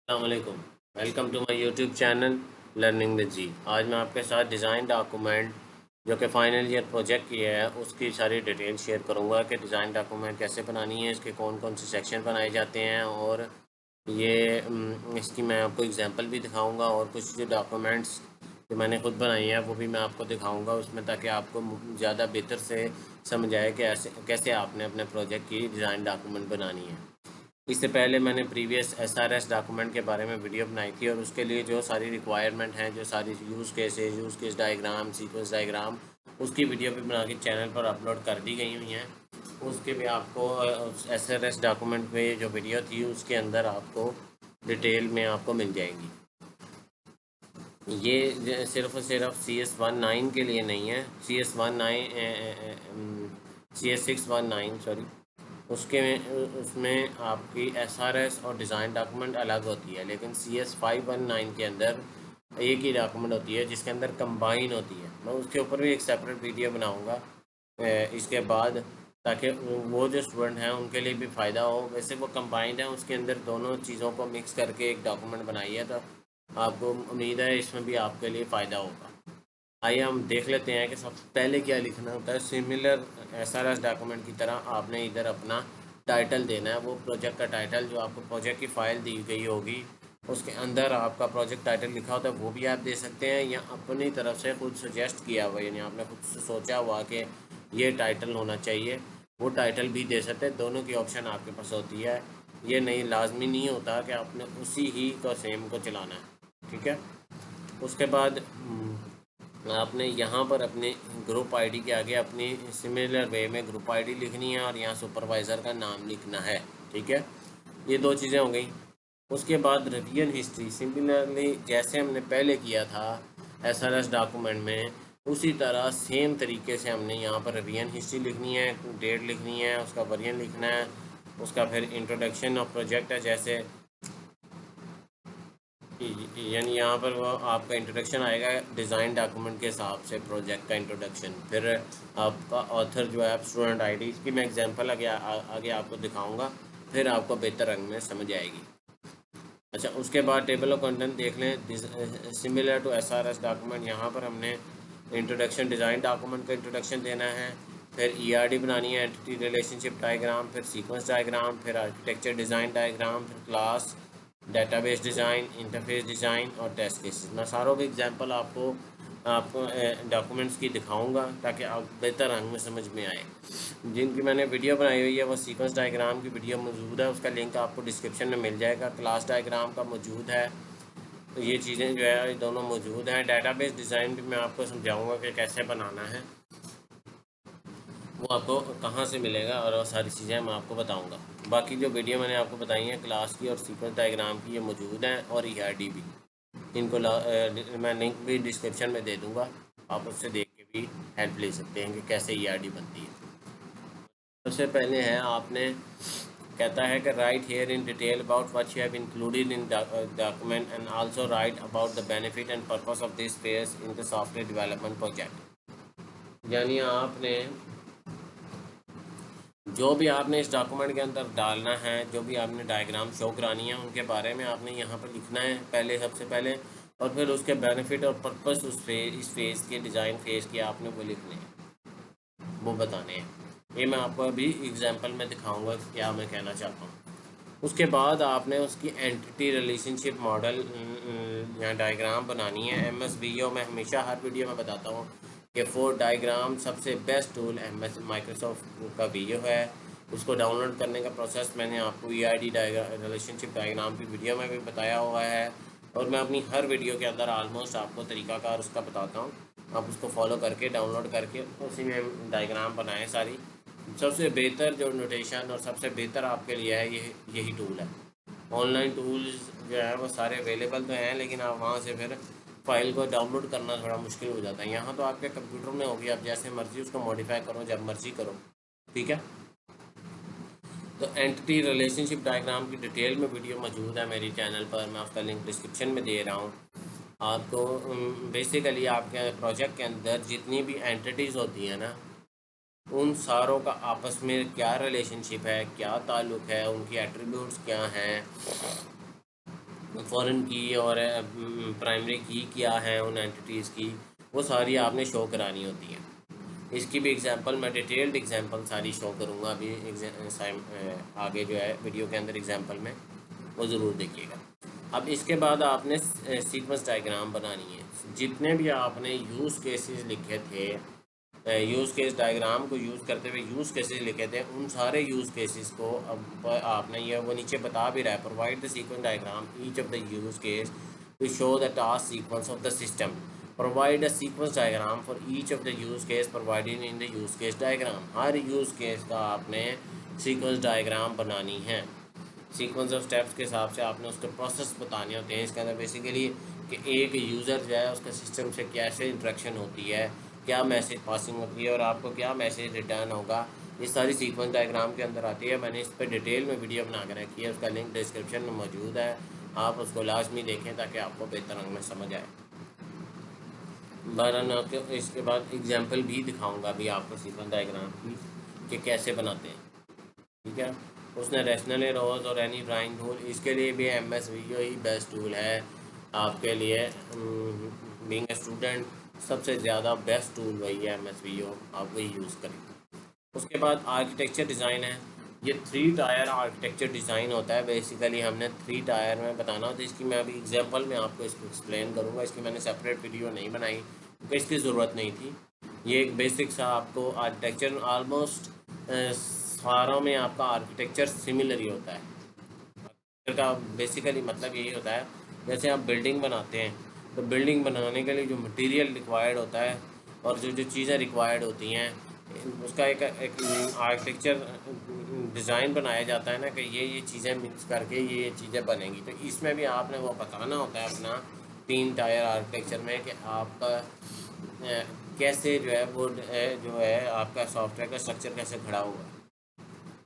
अस्सलामुअलैकुम। Welcome to my YouTube channel learning with G. आज मैं आपके साथ डिज़ाइन डॉक्यूमेंट जो कि फाइनल ईयर प्रोजेक्ट की है उसकी सारी डिटेल शेयर करूंगा कि डिज़ाइन डॉक्यूमेंट कैसे बनानी है, इसके कौन कौन से सेक्शन बनाए जाते हैं और ये इसकी मैं आपको एग्जांपल भी दिखाऊंगा और कुछ जो डॉक्यूमेंट्स जो मैंने खुद बनाई हैं वो भी मैं आपको दिखाऊंगा उसमें, ताकि आपको ज़्यादा बेहतर से समझ आए कि ऐसे कैसे आपने अपने प्रोजेक्ट की डिज़ाइन डॉक्यूमेंट बनानी है। इससे पहले मैंने प्रीवियस एसआरएस डॉक्यूमेंट के बारे में वीडियो बनाई थी और उसके लिए जो सारी रिक्वायरमेंट हैं, जो सारी use case diagram, sequence diagram, उसकी वीडियो भी बना के चैनल पर अपलोड कर दी गई हुई हैं। उसके भी आपको एसआरएस डॉक्यूमेंट में जो वीडियो थी उसके अंदर आपको डिटेल में आपको मिल जाएगी। ये सिर्फ और सिर्फ CS19 के लिए नहीं है। CS619 सॉरी, उसके में उसमें आपकी एसआरएस और डिज़ाइन डॉक्यूमेंट अलग होती है, लेकिन CS519 के अंदर एक ही डॉक्यूमेंट होती है जिसके अंदर कंबाइन होती है। मैं उसके ऊपर भी एक सेपरेट वीडियो बनाऊंगा इसके बाद, ताकि वो जो स्टूडेंट हैं उनके लिए भी फ़ायदा हो। वैसे वो कंबाइंड है, उसके अंदर दोनों चीज़ों को मिक्स करके एक डॉक्यूमेंट बनाई है, तो आपको उम्मीद है इसमें भी आपके लिए फ़ायदा होगा। आइए हम देख लेते हैं कि सबसे पहले क्या लिखना होता है। सिमिलर एसआरएस डॉक्यूमेंट की तरह आपने इधर अपना टाइटल देना है, वो प्रोजेक्ट का टाइटल जो आपको प्रोजेक्ट की फ़ाइल दी गई होगी उसके अंदर आपका प्रोजेक्ट टाइटल लिखा होता है, वो भी आप दे सकते हैं, या अपनी तरफ से खुद सजेस्ट किया हुआ, यानी आपने खुद से सोचा हुआ कि ये टाइटल होना चाहिए, वो टाइटल भी दे सकते हैं। दोनों की ऑप्शन आपके पास होती है। ये नहीं, लाजमी नहीं होता कि आपने उसी ही को सेम को चलाना है, ठीक है। उसके बाद आपने यहाँ पर अपने ग्रुप आईडी के आगे अपनी सिमिलर वे में ग्रुप आईडी लिखनी है और यहाँ सुपरवाइज़र का नाम लिखना है, ठीक है। ये दो चीज़ें हो गई। उसके बाद रिवीजन हिस्ट्री, सिमिलरली जैसे हमने पहले किया था एसआरएस डॉक्यूमेंट में, उसी तरह सेम तरीके से हमने यहाँ पर रिवीजन हिस्ट्री लिखनी है, डेट लिखनी है, उसका वर्जन लिखना है, उसका फिर इंट्रोडक्शन ऑफ प्रोजेक्ट है। जैसे यानी यहाँ पर वो आपका इंट्रोडक्शन आएगा डिज़ाइन डॉक्यूमेंट के हिसाब से, प्रोजेक्ट का इंट्रोडक्शन, फिर आपका ऑथर जो है स्टूडेंट आईडी, इसकी मैं एग्जांपल आगे आपको दिखाऊंगा, फिर आपको बेहतर रंग में समझ आएगी। अच्छा, उसके बाद टेबल ऑफ कंटेंट देख लें। सिमिलर टू एसआरएस डॉक्यूमेंट, यहाँ पर हमने इंट्रोडक्शन, डिज़ाइन डॉक्यूमेंट का इंट्रोडक्शन देना है, फिर ईआरडी बनानी है, एंटिटी रिलेशनशिप डायग्राम, फिर सीक्वेंस डायग्राम, फिर आर्किटेक्चर डिज़ाइन डायग्राम, फिर class, database design, interface design और टेस्ट केसेस। मैं सारों के एग्जांपल आपको डॉक्यूमेंट्स की दिखाऊंगा ताकि आप बेहतर रंग में समझ में आए। जिनकी मैंने वीडियो बनाई हुई है वो सीक्वेंस डायग्राम की वीडियो मौजूद है, उसका लिंक आपको डिस्क्रिप्शन में मिल जाएगा। क्लास डायग्राम का मौजूद है, तो ये चीज़ें जो है ये दोनों मौजूद हैं। डेटाबेस डिज़ाइन भी मैं आपको समझाऊंगा कि कैसे बनाना है, वो आपको कहाँ से मिलेगा और वो सारी चीज़ें मैं आपको बताऊंगा। बाकी जो वीडियो मैंने आपको बताई हैं क्लास की और सीक्वेंस डायग्राम की, ये मौजूद हैं, और ईआरडी भी, इनको मैं लिंक भी डिस्क्रिप्शन में दे दूँगा, आप उससे देख के भी हेल्प ले सकते हैं कि कैसे ईआरडी बनती है। सबसे पहले है, आपने कहता है कि write here in detail about what you have included in document and also write about the benefit and purpose of this phase in the software development project. यानी आपने जो भी आपने इस डॉक्यूमेंट के अंदर डालना है, जो भी आपने डायग्राम शो करानी है, उनके बारे में आपने यहाँ पर लिखना है पहले, सबसे पहले, और फिर उसके बेनिफिट और पर्पस इस फेज़ के, डिज़ाइन फेज़ के आपने वो लिखने हैं, वो बताने हैं। ये मैं आपको अभी एग्जांपल में दिखाऊंगा कि क्या मैं कहना चाहता हूँ। उसके बाद आपने उसकी एंटिटी रिलेशनशिप मॉडल या डायग्राम बनानी है। एमएस वीओ में हमेशा हर वीडियो में बताता हूँ कि फोर डायग्राम सबसे बेस्ट टूल एमएस माइक्रोसॉफ्ट का वीडियो है। उसको डाउनलोड करने का प्रोसेस मैंने आपको ईआरडी रिलेशनशिप डायग्राम की वीडियो में भी बताया हुआ है, और मैं अपनी हर वीडियो के अंदर ऑलमोस्ट आपको तरीकाकार उसका बताता हूँ। आप उसको फॉलो करके, डाउनलोड करके उसी में डायग्राम बनाएं सारी। सबसे बेहतर जो नोटेशन और सबसे बेहतर आपके लिए है, यही टूल है। ऑनलाइन टूल्स जो है वो सारे अवेलेबल तो हैं, लेकिन आप वहाँ से फिर फाइल को डाउनलोड करना थोड़ा मुश्किल हो जाता है। यहाँ तो आपके कंप्यूटर में होगी, आप जैसे मर्ज़ी उसको मॉडिफाई करो, जब मर्ज़ी करो, ठीक है। तो एंटिटी रिलेशनशिप डायग्राम की डिटेल में वीडियो मौजूद है मेरी चैनल पर, मैं उसका लिंक डिस्क्रिप्शन में दे रहा हूँ आपको। बेसिकली आपके प्रोजेक्ट के अंदर जितनी भी एंटिटीज़ होती हैं ना, उन सारों का आपस में क्या रिलेशनशिप है, क्या ताल्लुक़ है, उनकी एट्रीब्यूट्स क्या हैं, फॉरेन की और प्राइमरी की क्या है उन एंटिटीज़ की, वो सारी आपने शो करानी होती है। इसकी भी एग्जांपल मैं डिटेल्ड एग्जांपल सारी शो करूँगा अभी आगे जो है वीडियो के अंदर एग्जांपल में, वो ज़रूर देखिएगा। अब इसके बाद आपने सीक्वेंस डायग्राम बनानी है। जितने भी आपने यूज़ केसेस लिखे थे, यूज़ केस डायग्राम को यूज़ करते हुए यूज़ केसेस लिखे थे, उन सारे यूज़ केसेस को अब आपने ये वो नीचे बता भी रहा है, provide the sequence diagram each of the use case to show the task sequence of the system, provide a sequence diagram for each of the use case provided in the use case diagram. हर use case का आपने sequence diagram बनानी है। Sequence of steps के हिसाब से आपने उसके प्रोसेस बताने होते हैं। इसके अंदर बेसिकली कि एक यूज़र जो है उसका सिस्टम से कैसे इंट्रैक्शन होती है, क्या मैसेज पासिंग होती है और आपको क्या मैसेज रिटर्न होगा, ये सारी सीक्वेंस डायग्राम के अंदर आती है। मैंने इस पर डिटेल में वीडियो बना कर रखी है, उसका लिंक डिस्क्रिप्शन में मौजूद है, आप उसको लाजमी देखें ताकि आपको बेहतर रंग में समझ आए। बहरहाल आपके इसके बाद एग्जांपल भी दिखाऊंगा अभी आपको सीक्वेंस डायग्राम की कि कैसे बनाते हैं, ठीक है। उसने रैशनल रोज और एनी ड्राइंग टूल, इसके लिए भी MS वीडियो ही बेस्ट टूल है आपके लिए। बीइंग ए स्टूडेंट सबसे ज़्यादा बेस्ट टूल वही है MS वीडियो, आप वही यूज़ करें। उसके बाद आर्किटेक्चर डिज़ाइन है। ये 3 टायर आर्किटेक्चर डिज़ाइन होता है। बेसिकली हमने 3 टायर में बताना होता है। इसकी मैं अभी एग्जांपल में आपको इसको एक्सप्लेन करूँगा। इसकी मैंने सेपरेट वीडियो नहीं बनाई क्योंकि इसकी ज़रूरत नहीं थी। ये एक बेसिक सा आपको आर्किटेक्चर ऑलमोस्ट सारों में आपका आर्किटेक्चर सिमिलर ही होता है। का बेसिकली मतलब यही होता है, जैसे आप बिल्डिंग बनाते हैं तो बिल्डिंग बनाने के लिए जो मटेरियल रिक्वायर्ड होता है और जो जो चीज़ें रिक्वायर्ड होती हैं, उसका एक आर्किटेक्चर डिज़ाइन बनाया जाता है ना कि ये चीज़ें मिक्स करके ये चीज़ें बनेंगी। तो इसमें भी आपने वो बताना होता है अपना 3 टायर आर्किटेक्चर में कि आपका कैसे जो है वो जो है आपका सॉफ्टवेयर का स्ट्रक्चर कैसे खड़ा हुआ है।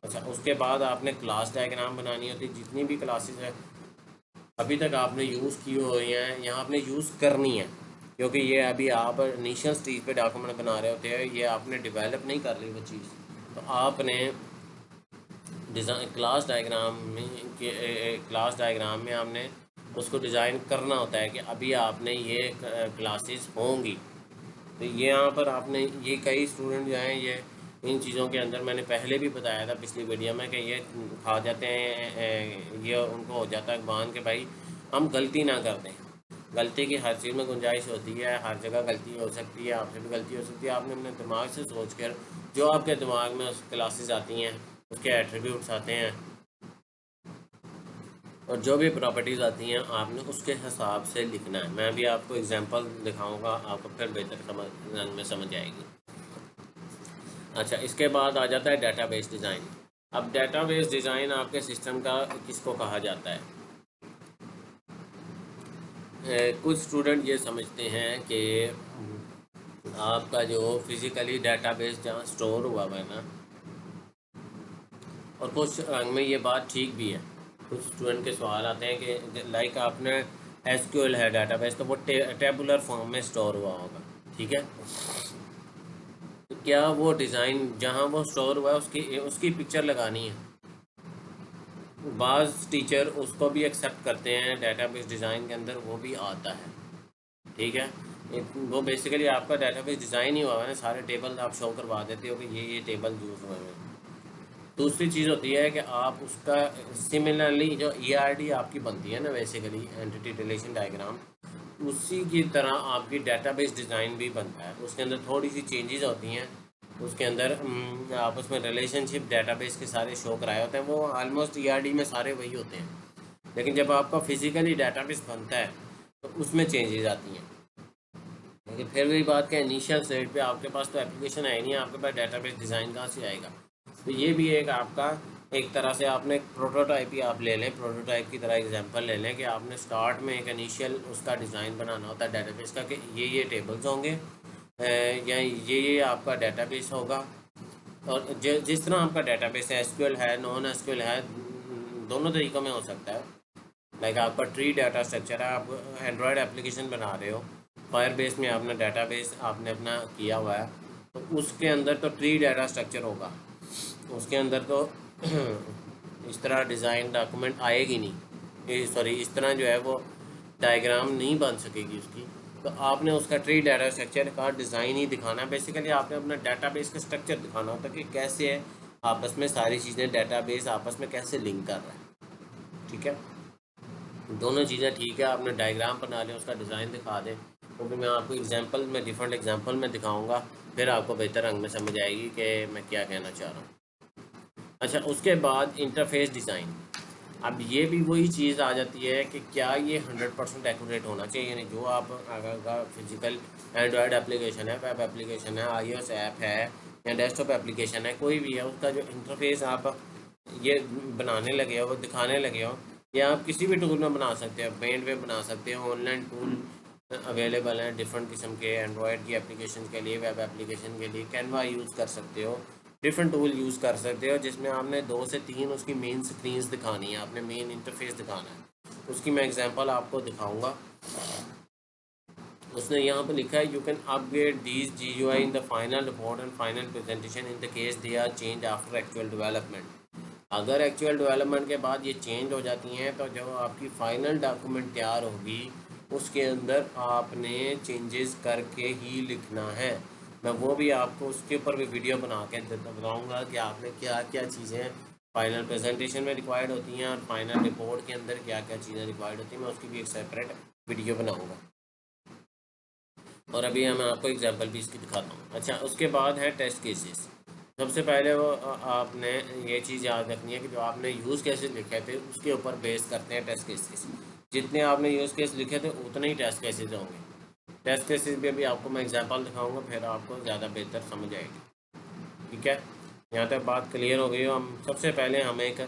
अच्छा, उसके बाद आपने क्लास डायग्राम बनानी होती है। जितनी भी क्लासेस है अभी तक आपने यूज़ की हुई हैं, यहाँ आपने यूज़ करनी है, क्योंकि ये अभी आप इनिशियल स्टेज पे डॉक्यूमेंट बना रहे होते हैं, ये आपने डेवलप नहीं कर ली वो चीज़। तो आपने डिज़ाइन क्लास डायग्राम में आपने उसको डिज़ाइन करना होता है कि अभी आपने ये क्लासेस होंगी। तो ये यहाँ पर आपने ये कई स्टूडेंट जो हैं ये इन चीज़ों के अंदर मैंने पहले भी बताया था पिछली वीडियो में कि ये खा जाते हैं, ये उनको हो जाता है गुमान कि भाई हम गलती ना कर दें। गलती की हर चीज़ में गुंजाइश होती है, हर जगह गलती हो सकती है, आपसे भी गलती हो सकती है। आपने अपने दिमाग से सोच कर जो आपके दिमाग में उस क्लासेस आती हैं, उसके एट्रीब्यूट्स आते हैं और जो भी प्रॉपर्टीज़ आती हैं आपने उसके हिसाब से लिखना है। मैं भी आपको एग्जांपल दिखाऊंगा, आपको फिर बेहतर रंग में समझ आएगी। अच्छा, इसके बाद आ जाता है डेटाबेस डिज़ाइन। अब डेटाबेस डिज़ाइन आपके सिस्टम का किसको कहा जाता है? कुछ स्टूडेंट ये समझते हैं कि आपका जो फिज़िकली डेटाबेस जहाँ स्टोर हुआ हुआ है ना, और कुछ रंग में ये बात ठीक भी है। कुछ स्टूडेंट के सवाल आते हैं कि लाइक आपने SQL है डेटाबेस, तो वो टेबुलर फॉर्म में स्टोर हुआ होगा, ठीक है। तो क्या वो डिज़ाइन जहाँ वो स्टोर हुआ है उसकी उसकी पिक्चर लगानी है? बाज़ टीचर उसको भी एक्सेप्ट करते हैं, डेटाबेस डिज़ाइन के अंदर वो भी आता है, ठीक है। वो बेसिकली आपका डेटाबेस डिज़ाइन ही हुआ है ना, सारे टेबल आप शो करवा देते हो कि ये टेबल यूज़ हुए हैं। दूसरी चीज़ होती है कि आप उसका सिमिलरली जो ERD आपकी बनती है ना, बेसिकली एंटिटी रिलेशन डायग्राम, उसी की तरह आपकी डेटाबेस डिज़ाइन भी बनता है। उसके अंदर थोड़ी सी चेंजेस होती हैं। उसके अंदर आप उसमें रिलेशनशिप डेटाबेस के सारे शो कराए होते हैं, वो ऑलमोस्ट ERD में सारे वही होते हैं। लेकिन जब आपका फिज़िकली डेटाबेस बनता है तो उसमें चेंजेस आती हैं। लेकिन फिर वही बात कि इनिशियल स्टेज पे आपके पास तो एप्लीकेशन है ही नहीं, आपके पास डेटाबेस डिज़ाइन कहाँ से आएगा? तो ये भी एक आपका एक तरह से आपने प्रोटोटाइप ही आप ले लें, प्रोटोटाइप की तरह एग्जांपल ले लें कि आपने स्टार्ट में एक इनिशियल उसका डिज़ाइन बनाना होता है डेटाबेस का कि ये टेबल्स होंगे या ये आपका डेटाबेस होगा। और जिस तरह आपका डेटाबेस है, SQL है, नॉन SQL है, दोनों तरीक़ों में हो सकता है। लाइक आपका ट्री डाटा स्ट्रक्चर है, आप एंड्रॉयड एप्लीकेशन बना रहे हो, फायरबेस में आपने डेटाबेस आपने अपना किया हुआ है, तो उसके अंदर तो ट्री डाटा स्ट्रक्चर होगा, उसके अंदर तो इस तरह डिज़ाइन डॉक्यूमेंट आएगी नहीं। सॉरी इस तरह जो है वो डायग्राम नहीं बन सकेगी उसकी। तो आपने उसका ट्री डाटा स्ट्रक्चर का डिज़ाइन ही दिखाना है। बेसिकली आपने अपना डाटाबेस का स्ट्रक्चर दिखाना होता है कि कैसे है आपस में सारी चीज़ें, डाटाबेस आपस में कैसे लिंक कर रहा है। ठीक है, दोनों चीज़ें ठीक है, आपने डायग्राम बना लें, उसका डिज़ाइन दिखा दें, क्योंकि मैं आपको एग्जांपल में डिफरेंट एग्जांपल में दिखाऊंगा, फिर आपको बेहतर रंग में समझ आएगी कि मैं क्या कहना चाह रहा हूँ। अच्छा, उसके बाद इंटरफेस डिज़ाइन। अब ये भी वही चीज़ आ जाती है कि क्या ये 100% एक्यूरेट होना चाहिए, यानी जो आप अगर का फिजिकल एंड्रॉयड एप्लीकेशन है, वेब एप्लीकेशन है, iOS ऐप है या डेस्कटॉप एप्लीकेशन है, कोई भी है, उसका जो इंटरफेस आप ये बनाने लगे हो, वो दिखाने लगे हो, या आप किसी भी टूल में बना सकते हो, पेंट पे बना सकते हो, ऑनलाइन टूल अवेलेबल हैं डिफरेंट किस्म के, एंड्रॉयड की एप्लीकेशन के लिए, वेब एप्लीकेशन के लिए कैनवा यूज़ कर सकते हो, डिफरेंट टूल यूज़ कर सकते हो, जिसमें आपने 2 से 3 उसकी मेन स्क्रीन्स दिखानी है, आपने मेन इंटरफेस दिखाना है। उसकी मैं एग्जांपल आपको दिखाऊंगा। उसने यहाँ पर लिखा है, you can upgrade these GUI in the final report and final presentation in the case they are change after actual development. अगर एक्चुअल डेवलपमेंट के बाद ये चेंज हो जाती हैं, तो जब आपकी फ़ाइनल डॉक्यूमेंट तैयार होगी उसके अंदर आपने चेंजेस करके ही लिखना है। मैं वो भी आपको उसके ऊपर भी वीडियो बना के बताऊँगा कि आपने क्या क्या चीज़ें फाइनल प्रेजेंटेशन में रिक्वायर्ड होती हैं और फाइनल रिपोर्ट के अंदर क्या क्या चीज़ें रिक्वायर्ड होती हैं। मैं उसकी भी एक सेपरेट वीडियो बनाऊँगा, और अभी मैं आपको एग्जांपल भी इसकी दिखाता हूँ। अच्छा, उसके बाद है टेस्ट केसेस। सबसे पहले वो आपने ये चीज़ याद रखनी है कि जो आपने यूज़ केसेस लिखे थे उसके ऊपर बेस करते हैं टेस्ट केसेस। जितने आपने यूज़ केस लिखे थे उतने ही टेस्ट केसेस होंगे। टेस्ट केसेस भी अभी आपको मैं एग्जांपल दिखाऊंगा, फिर आपको ज़्यादा बेहतर समझ आएगी। ठीक है, यहाँ तक बात क्लियर हो गई हो। हम सबसे पहले हम एक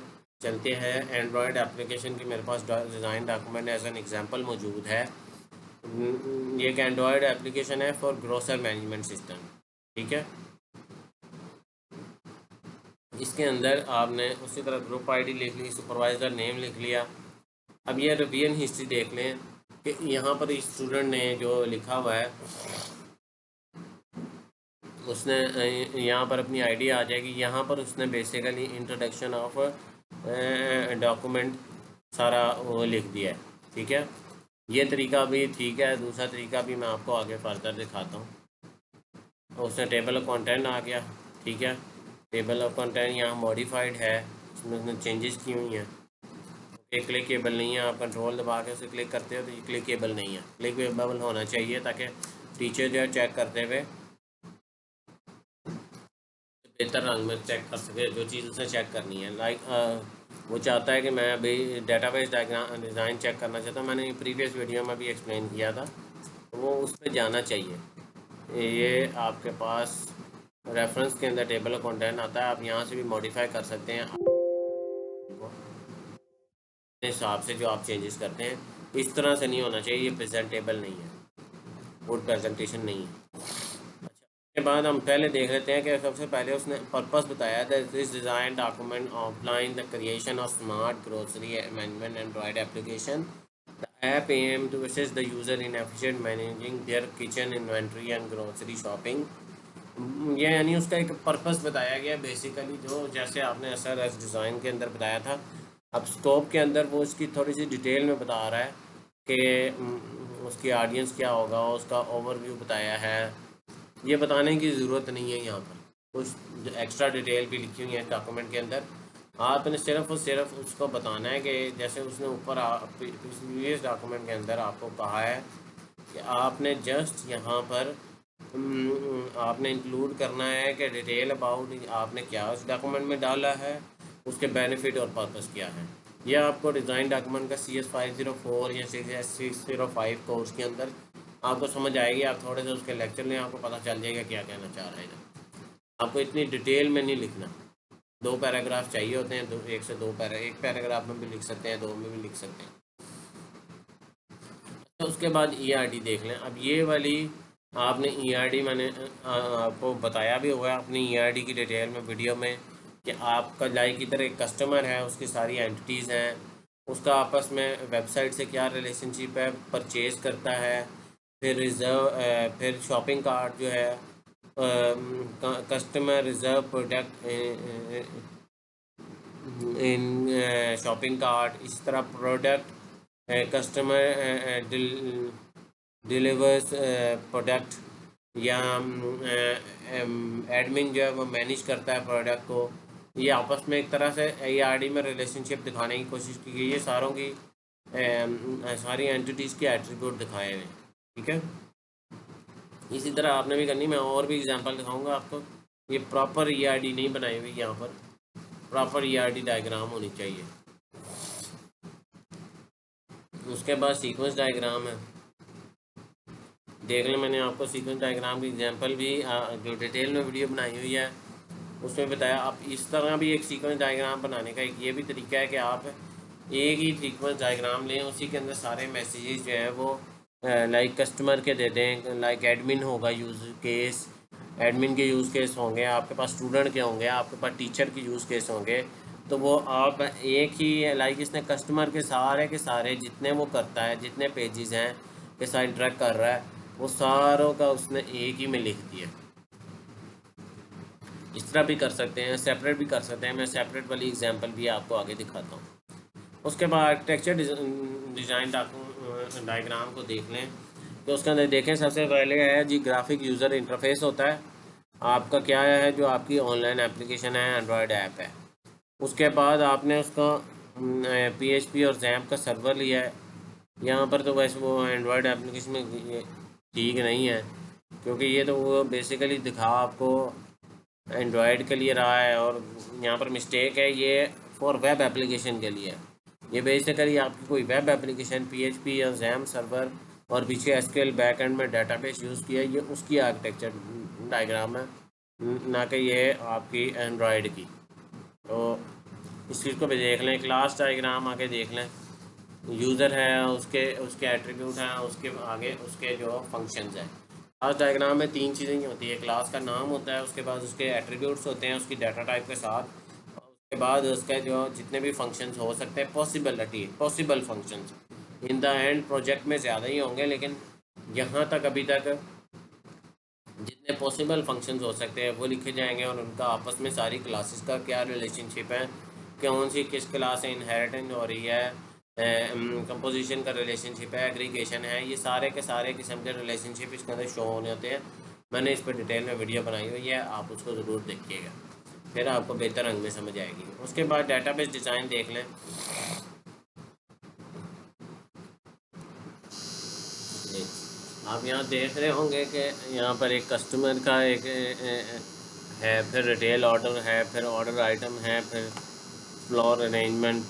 चलते हैं एंड्रॉयड एप्लीकेशन की, मेरे पास design document as an example मौजूद है। ये एक एंड्रॉयड एप्लीकेशन है फॉर ग्रोसर मैनेजमेंट सिस्टम। ठीक है, इसके अंदर आपने उसी तरह ग्रुप आईडी लिख ली, सुपरवाइज़र नेम लिख लिया। अब ये रिवीजन हिस्ट्री देख लें कि यहाँ पर इस स्टूडेंट ने जो लिखा हुआ है उसने यहाँ पर अपनी आईडी आ जाएगी। यहाँ पर उसने बेसिकली इंट्रोडक्शन ऑफ डॉक्यूमेंट सारा वो लिख दिया है। ठीक है, ये तरीका भी ठीक है। दूसरा तरीका भी मैं आपको आगे फर्दर दिखाता हूँ। उसने टेबल ऑफ कंटेंट आ गया। ठीक है, टेबल ऑफ कंटेंट यहाँ मॉडिफाइड है, इसमें उसने चेंजेस की हुई हैं। ये क्लिकेबल नहीं है, आप कंट्रोल दबा के उसे क्लिक करते हो तो ये क्लिकेबल नहीं है। क्लिकेबल होना चाहिए ताकि टीचर जो है चेक करते हुए बेहतर रंग में चेक कर सके जो चीज़ उसने चेक करनी है। वो चाहता है कि मैं अभी डेटाबेस डायग्राम डिज़ाइन चेक करना चाहता हूँ। मैंने प्रीवियस वीडियो में भी एक्सप्लेन किया था, तो वो उस पर जाना चाहिए। ये आपके पास रेफरेंस के अंदर टेबल ऑफ कंटेंट आता है, आप यहाँ से भी मॉडिफाई कर सकते हैं अपने हिसाब से जो आप चेंजेस करते हैं। इस तरह से नहीं होना चाहिए, ये प्रेजेंटेबल नहीं है, गुड प्रेजेंटेशन नहीं है। के बाद हम पहले देख लेते हैं कि सबसे पहले उसने पर्पस बताया था, this design document outline the creation of smart grocery management Android application. The app aim to assist the user in efficient managing their kitchen inventory and grocery shopping. ये यानी उसका एक पर्पस बताया गया बेसिकली, जो जैसे आपने असर एस डिज़ाइन के अंदर बताया था। अब स्कोप के अंदर वो उसकी थोड़ी सी डिटेल में बता रहा है कि उसकी ऑडियंस क्या होगा, उसका ओवरव्यू बताया है। ये बताने की ज़रूरत नहीं है, यहाँ पर कुछ एक्स्ट्रा डिटेल भी लिखी हुई है डॉक्यूमेंट के अंदर। आपने सिर्फ और सिर्फ उसको बताना है कि जैसे उसने ऊपर प्रीवियस डॉक्यूमेंट के अंदर आपको कहा है कि आपने जस्ट यहाँ पर आपने इंक्लूड करना है कि डिटेल अबाउट आपने क्या उस डॉक्यूमेंट में डाला है, उसके बेनिफिट और पर्पस क्या है। यह आपको डिज़ाइन डॉक्यूमेंट का CS 504 या CS 605 कोर्स के अंदर आपको समझ आएगी। आप थोड़े से उसके लेक्चर लें, आपको पता चल जाएगा क्या कहना चाह रहा है इधर। आपको इतनी डिटेल में नहीं लिखना, 2 पैराग्राफ चाहिए होते हैं, 1 से 2 एक पैराग्राफ में भी लिख सकते हैं, 2 में भी लिख सकते हैं। तो उसके बाद ERD देख लें। अब ये वाली आपने ERD मैंने आपको बताया भी हुआ है अपनी ERD की डिटेल में वीडियो में कि आपका लाइक की तरह एक कस्टमर है, उसकी सारी एंटिटीज़ हैं, उसका आपस में वेबसाइट से क्या रिलेशनशिप है, परचेज़ करता है, फिर फिर शॉपिंग कार्ट जो है, customer reserve product in shopping cart, इसी तरह प्रोडक्ट कस्टमर डिलीवर्स प्रोडक्ट, या एडमिन जो है वो मैनेज करता है प्रोडक्ट को। ये आपस में एक तरह से ARD में रिलेशनशिप दिखाने की कोशिश की गई है, सारों की सारी एंटिटीज़ के एट्रीब्यूट दिखाए हुए, ठीक है। इसी तरह आपने भी करनी, मैं और भी एग्जांपल दिखाऊंगा आपको। ये प्रॉपर ERD नहीं बनाई हुई, यहाँ पर प्रॉपर ERD डायग्राम होनी चाहिए। उसके बाद सीक्वेंस डायग्राम है, देख लें। मैंने आपको सीक्वेंस डायग्राम की एग्जांपल भी जो डिटेल में वीडियो बनाई हुई है उसमें बताया। आप इस तरह भी एक सीक्वेंस डायग्राम बनाने का एक ये भी तरीका है कि आप एक ही सीक्वेंस डायग्राम लें, उसी के अंदर सारे मैसेजेस जो है वो लाइक कस्टमर के दे दें, लाइक एडमिन होगा यूज़ केस, एडमिन के यूज़ केस होंगे, आपके पास स्टूडेंट के होंगे, आपके पास टीचर के यूज़ केस होंगे। तो वो आप एक ही लाइक इसने कस्टमर के सारे जितने वो करता है, जितने पेजेस हैं के साथ इंटरेक्ट कर रहा है, वो सारों का उसने एक ही में लिख दिया। इस तरह भी कर सकते हैं, सेपरेट भी कर सकते हैं। मैं सेपरेट वाली एग्जांपल भी आपको आगे दिखाता हूँ। उसके बाद आर्किटेक्चर डिज़ाइन डायग्राम को देख लें, तो उसके अंदर देखें सबसे पहले है जी ग्राफिक यूज़र इंटरफेस होता है आपका, क्या है जो आपकी ऑनलाइन एप्लीकेशन है, एंड्रॉयड ऐप है। उसके बाद आपने उसका PHP और XAMPP का सर्वर लिया है। यहाँ पर तो वैसे वो एंड्रॉयड एप्लीकेशन में ठीक नहीं है, क्योंकि ये तो वो बेसिकली दिखा आपको एंड्रॉयड के लिए रहा है, और यहाँ पर मिस्टेक है, ये फॉर वेब एप्लीकेशन के लिए है। ये बेसिकली आपकी कोई वेब एप्लीकेशन PHP या XAMPP सर्वर और पीछे SQL बैकएंड में डेटाबेस यूज़ किया है, ये उसकी आर्किटेक्चर डायग्राम है, ना कि ये आपकी एंड्रॉयड की। तो इस चीज़ को भी देख लें। क्लास डायग्राम आगे देख लें, यूज़र है, उसके उसके एट्रीब्यूट हैं, उसके आगे उसके जो फंक्शंस हैं। क्लास डायग्राम में 3 चीज़ें ही होती है, क्लास का नाम होता है, उसके बाद उसके एट्रीब्यूट्स होते हैं उसकी डाटा टाइप के साथ, और उसके बाद उसके जो जितने भी फंक्शंस हो सकते हैं, possible functions in the end project में ज़्यादा ही होंगे, लेकिन यहाँ तक अभी तक जितने पॉसिबल फंक्शंस हो सकते हैं वो लिखे जाएंगे, और उनका आपस में सारी क्लासेस का क्या रिलेशनशिप है, कौन सी किस क्लास से इनहेरिटेंस हो रही है, कंपोजिशन का रिलेशनशिप है, एग्रीगेशन है, ये सारे के सारे किस्म के रिलेशनशिप इसके अंदर शो होने होते हैं। मैंने इस पर डिटेल में वीडियो बनाई हुई है, आप उसको ज़रूर देखिएगा, फिर आपको बेहतर रंग में समझ आएगी। उसके बाद डेटाबेस डिज़ाइन देख लें। आप यहाँ देख रहे होंगे कि यहाँ पर एक कस्टमर का एक है, फिर रिटेल ऑर्डर है, फिर ऑर्डर आइटम है, फिर फ्लोर अरेंजमेंट।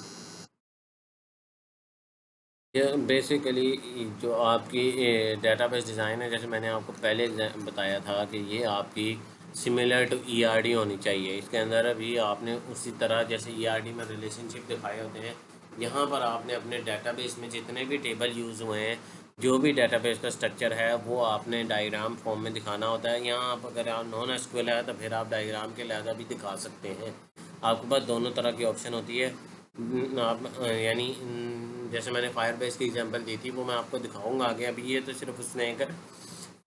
ये बेसिकली जो आपकी डेटाबेस डिज़ाइन है, जैसे मैंने आपको पहले बताया था कि ये आपकी सिमिलर टू ERD होनी चाहिए। इसके अंदर अभी आपने उसी तरह जैसे ERD में रिलेशनशिप दिखाए होते हैं, यहाँ पर आपने अपने डेटाबेस में जितने भी टेबल यूज़ हुए हैं, जो भी डेटाबेस का स्ट्रक्चर है, वो आपने डायग्राम फॉर्म में दिखाना होता है। यहाँ आप अगर आप नॉन SQL है तो फिर आप डायग्राम के लिहाजा भी दिखा सकते हैं। आपके पास दोनों तरह की ऑप्शन होती है। आप यानी जैसे मैंने फायरबेस की एग्जांपल दी थी, वो मैं आपको दिखाऊंगा आगे। अभी ये तो सिर्फ उसने एक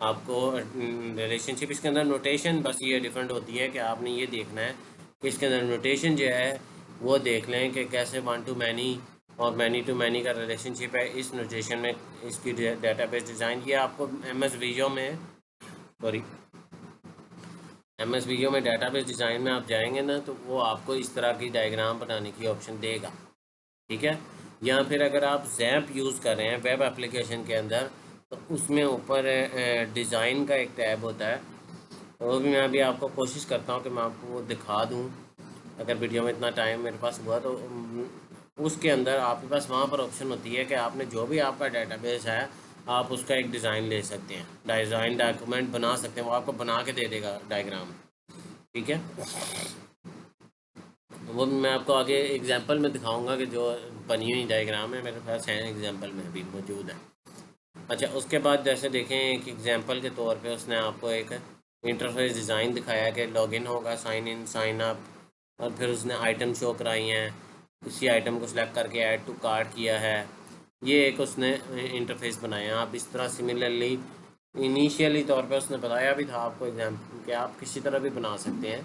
आपको रिलेशनशिप, इसके अंदर नोटेशन बस ये डिफरेंट होती है कि आपने ये देखना है कि इसके अंदर नोटेशन जो है वो देख लें कि कैसे 1 to many और मैनी टू मैनी का रिलेशनशिप है इस नोटेशन में। इसकी डेटाबेस डिज़ाइन ये आपको MS Visio में डेटाबेस डिज़ाइन में आप जाएंगे ना, तो वो आपको इस तरह की डायग्राम बनाने की ऑप्शन देगा, ठीक है। या फिर अगर आप XAMPP यूज़ कर रहे हैं वेब एप्लीकेशन के अंदर, तो उसमें ऊपर डिज़ाइन का एक टैब होता है, तो वो भी मैं अभी आपको कोशिश करता हूँ कि मैं आपको वो दिखा दूँ, अगर वीडियो में इतना टाइम मेरे पास हुआ तो। उसके अंदर आपके पास वहाँ पर ऑप्शन होती है कि आपने जो भी आपका डेटाबेस है, आप उसका एक डिज़ाइन ले सकते हैं, डिज़ाइन डॉक्यूमेंट बना सकते हैं, वो आपको बना के दे देगा डायग्राम, ठीक है। वो मैं आपको आगे एग्जांपल में दिखाऊंगा कि जो बनी हुई डायग्राम है मेरे पास है, एग्जांपल में भी मौजूद है। अच्छा, उसके बाद जैसे देखें एक एग्जांपल के तौर पे उसने आपको एक इंटरफेस डिज़ाइन दिखाया कि लॉगिन होगा, साइन इन साइन अप, और फिर उसने आइटम शो कराई हैं, इसी आइटम को सिलेक्ट करके ऐड टू कार्ट किया है। ये एक उसने इंटरफेस बनाया। आप इस तरह सिमिलरली इनिशियली तौर पे उसने बताया भी था आपको एग्जाम कि आप किसी तरह भी बना सकते हैं।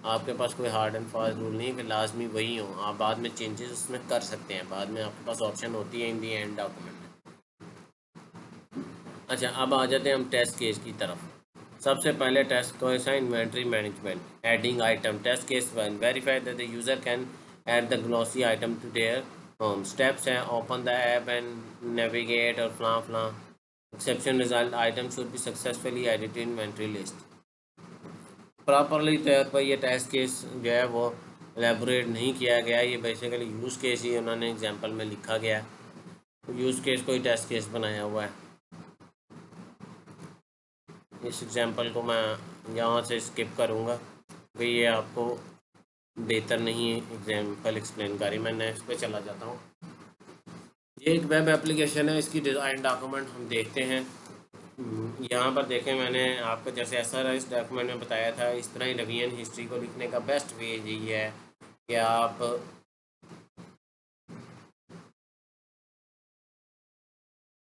आपके पास कोई हार्ड एंड फास्ट रूल नहीं है कि लाजमी वही हो, आप बाद में चेंजेस उसमें कर सकते हैं, बाद में आपके पास ऑप्शन होती है इन दी एंड डॉक्यूमेंट में। अच्छा, अब आ जाते हैं हम टेस्ट केस की तरफ। सबसे पहले टेस्ट केस है inventory management adding item. Test case 1 verify that the user can add the glossy item to their home. Steps हैं open the app and navigate और फलां फलां। Exception result item should be successfully edited inventory list. Properly तौर पर ये test case जो है वो एलेबोरेट नहीं किया गया, ये बेसिकली यूज़ केस ही उन्होंने एग्जांपल में लिखा गया है। यूज़ केस को ही टेस्ट केस बनाया हुआ है। इस एग्जांपल को मैं यहाँ से स्किप करूँगा कि ये आपको बेहतर नहीं एग्जांपल एक्सप्लेन करी। मैं नेक्स्ट पे चला जाता हूँ। ये एक वेब एप्लीकेशन है, इसकी डिज़ाइन डॉक्यूमेंट हम देखते हैं। यहाँ पर देखें, मैंने आपको जैसे एसआरएस डॉक्यूमेंट में बताया था, इस तरह ही रिवीजन हिस्ट्री को लिखने का बेस्ट वे यही है कि आप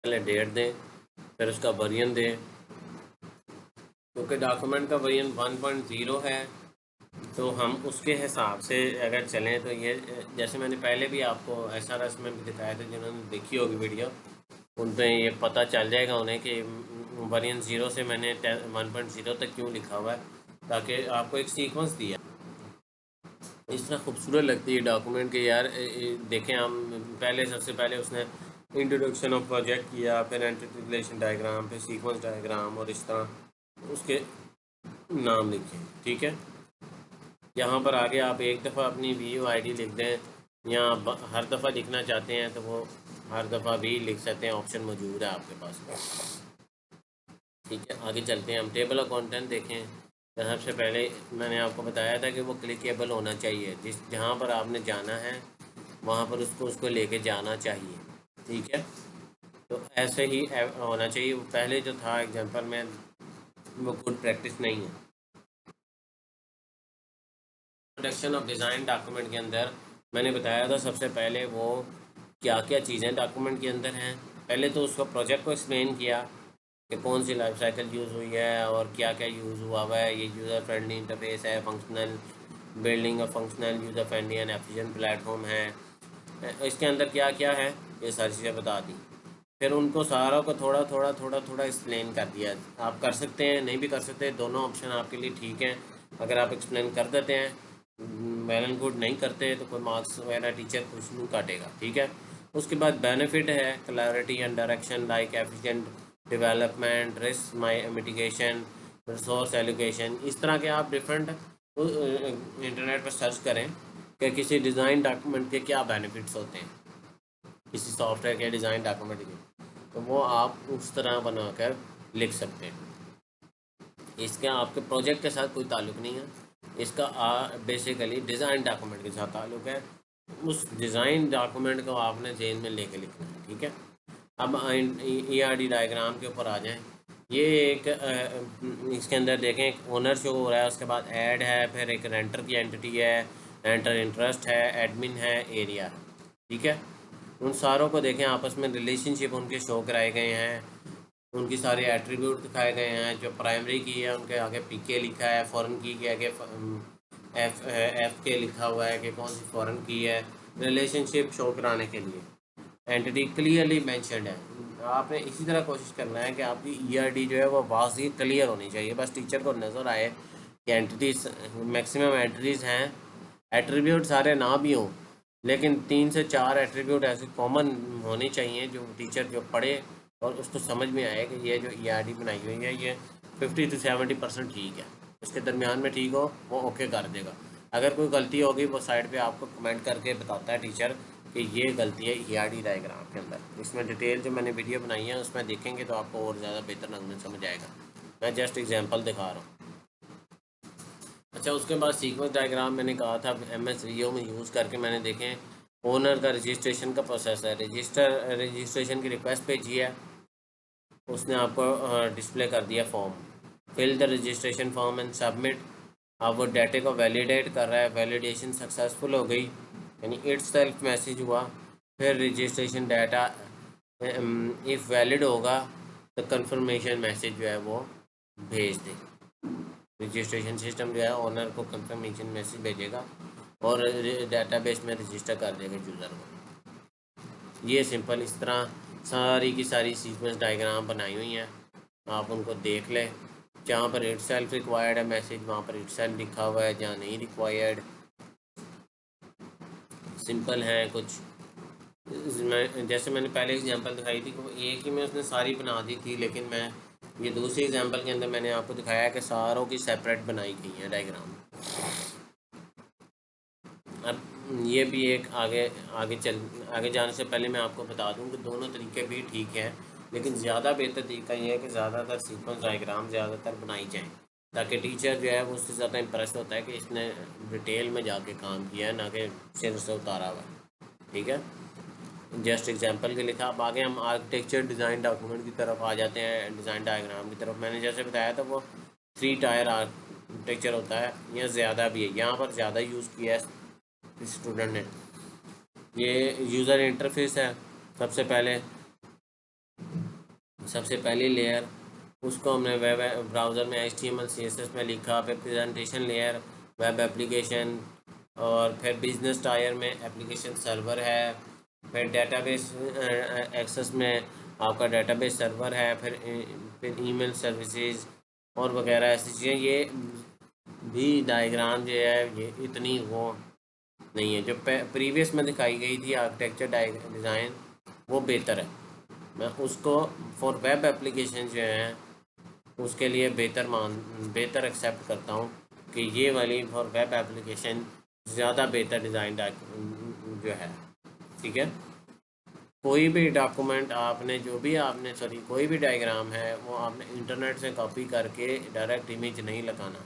पहले डेट दें, फिर उसका वर्जन दें। क्योंकि डॉक्यूमेंट का वर्जन 1.0 है, तो हम उसके हिसाब से अगर चलें तो ये, जैसे मैंने पहले भी आपको एसआरएस में भी दिखाया था, जिन्होंने देखी होगी वीडियो उन पर ये पता चल जाएगा उन्हें कि वर्जन 0 से मैंने 1.0 तक क्यों लिखा हुआ है, ताकि आपको एक सीक्वेंस दिया। इस तरह खूबसूरत लगती है डॉक्यूमेंट के यार। देखें, हम पहले सबसे पहले उसने इंट्रोडक्शन ऑफ प्रोजेक्ट किया, फिर एंटिटी रिलेशन डायग्राम, फिर सीक्वेंस डायग्राम, और इस तरह उसके नाम लिखे। ठीक है, यहाँ पर आगे आप एक दफ़ा अपनी वीयू आईडी लिख दें, या हर दफ़ा लिखना चाहते हैं तो वो हर दफ़ा भी लिख सकते हैं, ऑप्शन मौजूद है आपके पास। ठीक है, आगे चलते हैं हम। टेबल ऑफ कंटेंट देखें। तो सबसे पहले मैंने आपको बताया था कि वो क्लिकेबल होना चाहिए, जहाँ पर आपने जाना है वहाँ पर उसको लेके जाना चाहिए। ठीक है, तो ऐसे ही होना चाहिए। वो पहले जो था एग्जांपल में, वो गुड प्रैक्टिस नहीं है। प्रोडक्शन ऑफ डिज़ाइन डॉक्यूमेंट के अंदर मैंने बताया था सबसे पहले वो क्या क्या चीज़ें डॉक्यूमेंट के अंदर हैं। पहले तो उसका प्रोजेक्ट को एक्सप्लेन किया कि कौन सी लाइफ साइकिल यूज़ हुई है और क्या क्या यूज़ हुआ हुआ है। ये यूज़र फ्रेंडली इंटरफेस है, functional building a functional user friendly and efficient platform है। इसके अंदर क्या क्या है, ये सारी चीज़ें बता दी। फिर उनको सारा को थोड़ा थोड़ा थोड़ा थोड़ा एक्सप्लेन कर दिया। आप कर सकते हैं, नहीं भी कर सकते, दोनों ऑप्शन आपके लिए ठीक हैं। अगर आप एक्सप्लेन कर देते हैं वेल एंड गुड, नहीं करते तो कोई मार्क्स वगैरह टीचर कुछ नहीं काटेगा। ठीक है, उसके बाद बेनिफिट है clarity and direction like efficient development, risk my mitigation, resource allocation. इस तरह के आप डिफरेंट इंटरनेट पर सर्च करें कि किसी डिज़ाइन डॉक्यूमेंट के क्या बेनिफिट्स होते हैं, किसी सॉफ्टवेयर के डिज़ाइन डॉक्यूमेंट के, तो वो आप उस तरह बनाकर लिख सकते हैं। इसका आपके प्रोजेक्ट के साथ कोई ताल्लुक़ नहीं है, इसका बेसिकली डिज़ाइन डॉक्यूमेंट के साथ ताल्लुक़ है। उस डिज़ाइन डॉक्यूमेंट को आपने जेन में लेके लिखना है। ठीक है, अब ERD डायग्राम के ऊपर आ जाएं। ये एक इसके अंदर देखें, एक ओनर शो हो रहा है, उसके बाद ऐड है, फिर एक रेंटर की एंटिटी है, रेंटर इंटरेस्ट है, एडमिन है, एरिया। ठीक है, उन सारों को देखें, आपस में रिलेशनशिप उनके शो कराए गए हैं, उनकी सारे एट्रीब्यूट दिखाए गए हैं। जो प्राइमरी की है उनके आगे PK लिखा है, फॉरेन की के आगे FK लिखा हुआ है कि कौन सी फॉरेन की है, रिलेशनशिप शो कराने के लिए। एंटिटी क्लियरली मैंशनड है। आपने इसी तरह कोशिश करना है कि आपकी ERD जो है वो वाज़ी क्लियर होनी चाहिए, बस टीचर को नज़र आए कि एंटिटीज़ मैक्सिमम एंटिटीज़ हैं। एट्रीब्यूट सारे ना भी हों, लेकिन 3 से 4 एट्रीब्यूट ऐसे कॉमन होने चाहिए जो टीचर जो पढ़े और उसको समझ में आए कि ये जो ERD बनाई हुई है ये 50 से 70% ठीक है। उसके दरमियान में ठीक हो वो ओके कर देगा। अगर कोई गलती होगी वो साइड पे आपको कमेंट करके बताता है टीचर कि ये गलती है ERD डायग्राम के अंदर। इसमें डिटेल जो मैंने वीडियो बनाई है उसमें देखेंगे तो आपको और ज़्यादा बेहतर ढंग में समझ आएगा। मैं जस्ट एग्जांपल दिखा रहा हूँ। अच्छा, उसके बाद सीक्वेंस डायग्राम मैंने कहा था MS Visio में यूज़ करके मैंने देखें ओनर का रजिस्ट्रेशन का प्रोसेस है। रजिस्ट्रेशन की रिक्वेस्ट भेजी है, उसने आपको डिस्प्ले कर दिया form. Fill the registration form and submit. अब वो डाटे को वैलिडेट कर रहा है, वैलिडेशन सक्सेसफुल हो गई, यानी इट्स सेल्फ मैसेज हुआ। फिर रजिस्ट्रेशन डाटा इफ़ वैलिड होगा तो कंफर्मेशन मैसेज जो है वो भेज दे। रजिस्ट्रेशन सिस्टम जो है ओनर को कंफर्मेशन मैसेज भेजेगा और डेटाबेस में रजिस्टर कर देगा यूज़र को। ये सिंपल इस तरह सारी की सारी सीक्वेंस डायग्राम बनाई हुई हैं, आप उनको देख लें। जहाँ पर इट सेल्फ रिक्वायर्ड है मैसेज वहाँ पर इट सेल्फ लिखा हुआ है, जहाँ नहीं रिक्वायर्ड सिंपल है कुछ। जैसे मैंने पहले एग्जांपल दिखाई थी कि एक ही में उसने सारी बना दी थी, लेकिन मैं ये दूसरी एग्जांपल के अंदर मैंने आपको दिखाया है कि सारों की सेपरेट बनाई गई है डायग्राम। अब ये भी एक आगे जाने से पहले मैं आपको बता दूं कि दोनों तरीके भी ठीक हैं, लेकिन ज़्यादा बेहतर तरीका ये है कि ज़्यादातर सीक्वेंस डायग्राम ज़्यादातर बनाई जाएँ, ताकि टीचर जो है वो उससे ज़्यादा इंप्रेस होता है कि इसने डिटेल में जाके काम किया है, ना कि सिर से उतारा हुआ है। ठीक है, जस्ट एग्जांपल के लिखा। अब आगे हम आर्किटेक्चर डिज़ाइन डॉक्यूमेंट की तरफ आ जाते हैं, डिज़ाइन डायग्राम की तरफ। मैंने जैसे बताया था वो 3 टायर आर्किटेक्चर होता है, या ज़्यादा भी है, यहाँ पर ज़्यादा यूज़ किया है स्टूडेंट ने। ये यूज़र इंटरफेस है, सबसे पहली लेयर, उसको हमने वेब ब्राउज़र में HTML CSS में लिखा। फिर प्रेजेंटेशन लेयर वेब एप्लीकेशन, और फिर बिजनेस टायर में एप्लीकेशन सर्वर है। फिर डेटाबेस एक्सेस में आपका डेटाबेस सर्वर है। फिर ईमेल सर्विसेज और वगैरह ऐसी चीज़ें। ये भी डायग्राम जो है ये इतनी वो नहीं है, जो प्रीवियस में दिखाई गई थी आर्किटेक्चर डिज़ाइन वो बेहतर है। मैं उसको फॉर वेब एप्लीकेशन जो है उसके लिए बेहतर एक्सेप्ट करता हूँ कि ये वाली फॉर वेब एप्लीकेशन ज़्यादा बेहतर डिज़ाइन जो है। ठीक है, कोई भी डॉक्यूमेंट आपने कोई भी डायग्राम है वो आपने इंटरनेट से कॉपी करके डायरेक्ट इमेज नहीं लगाना।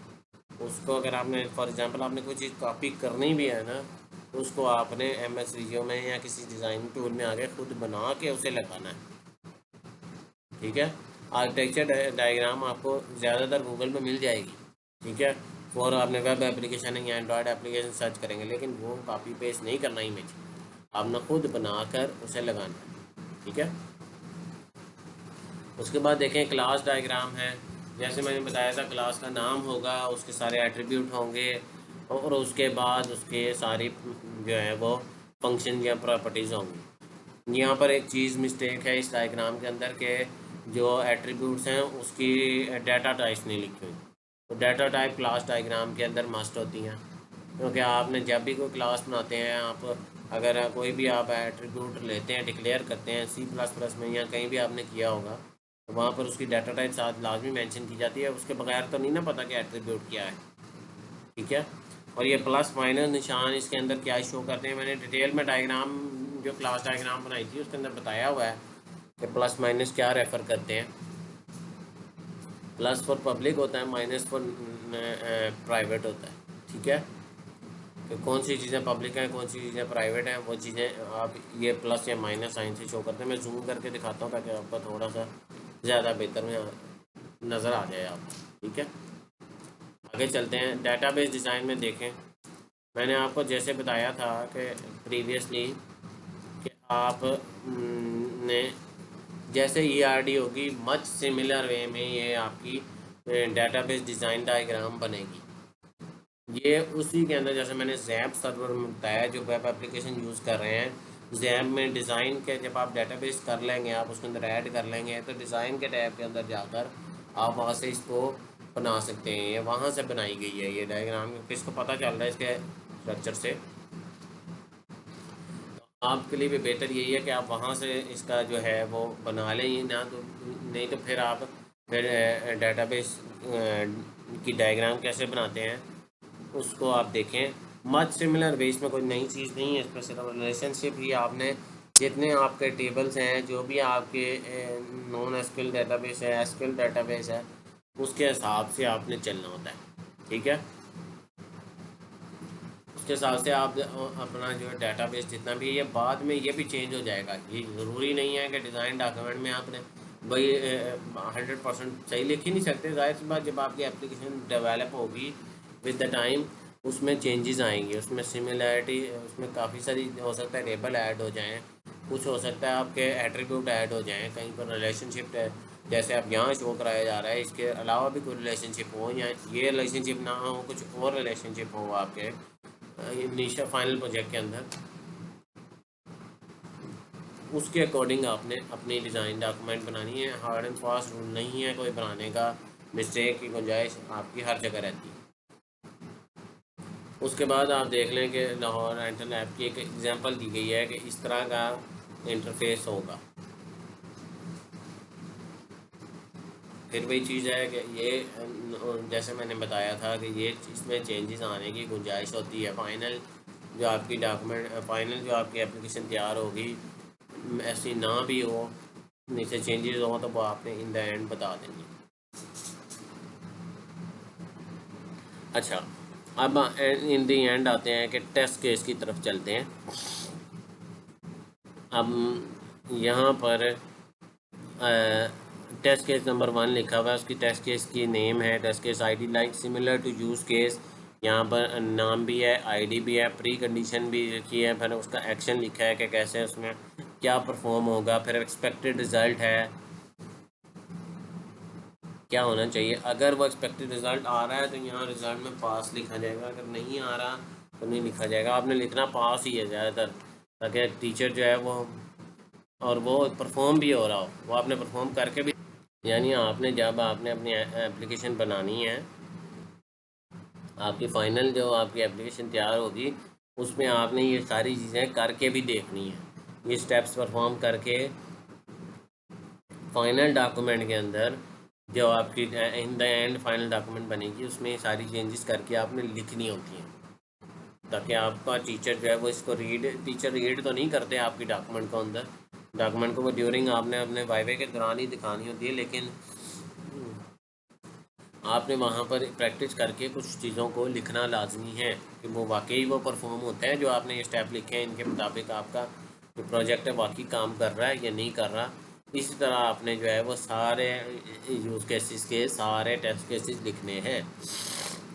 उसको अगर आपने फॉर एग्जांपल आपने कोई चीज़ कॉपी करनी भी है ना, तो उसको आपने MS वीडियो में या किसी डिज़ाइन टूल में आगे खुद बना के उसे लगाना है। ठीक है, आर्किटेक्चर डायग्राम आपको ज़्यादातर गूगल में मिल जाएगी। ठीक है, और आपने वेब एप्लीकेशन या एंड्रॉयड एप्लीकेशन सर्च करेंगे, लेकिन वो कॉपी पेस्ट नहीं करना इमेज, आपने खुद बनाकर उसे लगाना है। ठीक है, उसके बाद देखें क्लास डायग्राम है। जैसे मैंने बताया था, क्लास का नाम होगा, उसके सारे एट्रीब्यूट होंगे, और उसके बाद उसके सारी जो है वो फंक्शन या प्रॉपर्टीज़ होंगी। यहाँ पर एक चीज़ मिस्टेक है इस डायग्राम के अंदर के जो एट्रीब्यूट्स हैं उसकी डाटा टाइप्स नहीं लिखी हुई। तो डाटा टाइप क्लास डायग्राम के अंदर मस्ट होती हैं, क्योंकि आपने जब भी कोई क्लास बनाते हैं, आप अगर कोई भी आप एट्रीब्यूट लेते हैं, डिक्लेयर करते हैं C++ में या कहीं भी आपने किया होगा, तो वहाँ पर उसकी डाटा टाइप साथ लाजमी मेंशन की जाती है। उसके बगैर तो नहीं ना पता कि एट्रीब्यूट क्या है। ठीक है, और ये प्लस माइनस निशान इसके अंदर क्या शो करते हैं, मैंने डिटेल में डायग्राम जो क्लास डायग्राम बनाई थी उसके अंदर बताया हुआ है कि प्लस माइनस क्या रेफ़र करते हैं। प्लस फॉर पब्लिक होता है, माइनस फॉर प्राइवेट होता है। ठीक है, कि कौन सी चीज़ें पब्लिक हैं, कौन सी चीज़ें प्राइवेट हैं, वो चीज़ें आप ये प्लस या माइनस साइन से शो करते हैं। मैं जूम करके दिखाता हूँ ताकि आपको थोड़ा सा ज़्यादा बेहतर में नज़र आ जाए आपको। ठीक है, आगे चलते हैं। डेटाबेस डिज़ाइन में देखें, मैंने आपको जैसे बताया था कि प्रीवियसली कि आप ने जैसे ERD होगी, मच सिमिलर वे में ये आपकी डेटाबेस डिज़ाइन डायग्राम बनेगी। ये उसी के अंदर जैसे मैंने ज़ैप सर्वर में बताया, जो वेब एप्लीकेशन यूज़ कर रहे हैं, ज़ैप में डिज़ाइन के जब आप डेटाबेस कर लेंगे, आप उसके अंदर ऐड कर लेंगे, तो डिज़ाइन के टैब के अंदर जाकर आप वहाँ से इसको बना सकते हैं। ये वहाँ से बनाई गई है ये डायग्राम, क्योंकि इसको पता चल रहा है इसके स्ट्रक्चर से। आपके लिए भी बेहतर यही है कि आप वहाँ से इसका जो है वो बना लें, ना तो नहीं तो फिर आप डेटाबेस की डायग्राम कैसे बनाते हैं उसको आप देखें। मच सिमिलर वे, इसमें कोई नई चीज़ नहीं है, इसमें सिर्फ रिलेशनशिप ही आपने जितने आपके टेबल्स हैं, जो भी आपके नॉन एसक्यूएल डेटाबेस है, एसक्यूएल डेटाबेस है, उसके हिसाब से आपने चलना होता है। ठीक है, उसके हिसाब से आप अपना जो है डाटाबेस जितना भी है, ये बाद में ये भी चेंज हो जाएगा। ये ज़रूरी नहीं है कि डिज़ाइन डॉक्यूमेंट में आपने भाई 100% सही लिख ही नहीं सकते। ज़ाहिर सी बात, जब आपकी एप्लीकेशन डेवलप होगी विद द टाइम उसमें चेंजेस आएंगे, उसमें सिमिलैरिटी, उसमें काफ़ी सारी हो सकता है टेबल ऐड हो जाएँ, कुछ हो सकता है आपके एट्रीब्यूट ऐड हो जाएं, कहीं पर रिलेशनशिप है जैसे आप यहाँ शो कराया जा रहा है, इसके अलावा भी कोई रिलेशनशिप हो या ये रिलेशनशिप ना हो, कुछ और रिलेशनशिप हो आपके इनिशियल फाइनल प्रोजेक्ट के अंदर, उसके अकॉर्डिंग आपने अपनी डिज़ाइन डॉक्यूमेंट बनानी है। हार्ड एंड फास्ट रूल नहीं है कोई बनाने का, मिस्टेक की गुंजाइश आपकी हर जगह रहती है। उसके बाद आप देख लें कि लाहौर एंटल ऐप की एक एग्जांपल दी गई है कि इस तरह का इंटरफेस होगा। फिर वही चीज़ है कि ये जैसे मैंने बताया था कि ये इसमें चेंजेस आने की गुंजाइश होती है। फाइनल जो आपकी डॉक्यूमेंट फाइनल जो आपकी एप्लीकेशन तैयार होगी ऐसी ना भी हो, नीचे चेंजेस हो तो वो आपने इन द एंड बता देंगे। अच्छा, अब इन द एंड आते हैं कि टेस्ट केस की तरफ चलते हैं। अब यहाँ पर टेस्ट केस नंबर 1 लिखा हुआ है, उसकी टेस्ट केस की नेम है test case ID, like similar to use case. यहाँ पर नाम भी है, आईडी भी है, प्री कंडीशन भी लिखी है, फिर उसका एक्शन लिखा है कि कैसे उसमें क्या परफॉर्म होगा, फिर एक्सपेक्टेड रिज़ल्ट है क्या होना चाहिए। अगर वो एक्सपेक्टेड रिज़ल्ट आ रहा है तो यहाँ रिज़ल्ट में पास लिखा जाएगा, अगर नहीं आ रहा तो नहीं लिखा जाएगा। आपने लिखना पास ही है ज़्यादातर, ताकि टीचर जो है वो और वो परफॉर्म भी हो रहा हो, वो आपने परफॉर्म करके भी, यानी आपने जब आपने अपनी एप्लीकेशन बनानी है, आपकी फ़ाइनल जो आपकी एप्लीकेशन तैयार होगी उसमें आपने ये सारी चीज़ें करके भी देखनी है। ये स्टेप्स परफॉर्म करके फाइनल डॉक्यूमेंट के अंदर जो आपकी in the end final document बनेगी उसमें ये सारी चेंजेस करके आपने लिखनी होती हैं, ताकि आपका टीचर जो है वो इसको टीचर रीड तो नहीं करते आपकी डॉक्यूमेंट को, अंदर डॉक्यूमेंट को वो ड्यूरिंग आपने अपने वाइवे के दौरान ही दिखानी होती है, लेकिन आपने वहाँ पर प्रैक्टिस करके कुछ चीज़ों को लिखना लाजमी है कि वो वाकई वो परफॉर्म होते हैं जो आपने ये स्टेप लिखे हैं, इनके मुताबिक आपका जो प्रोजेक्ट है वाकई काम कर रहा है या नहीं कर रहा। इसी तरह आपने जो है वो सारे यूज़ केसेस के सारे टेस्ट केसेस लिखने हैं।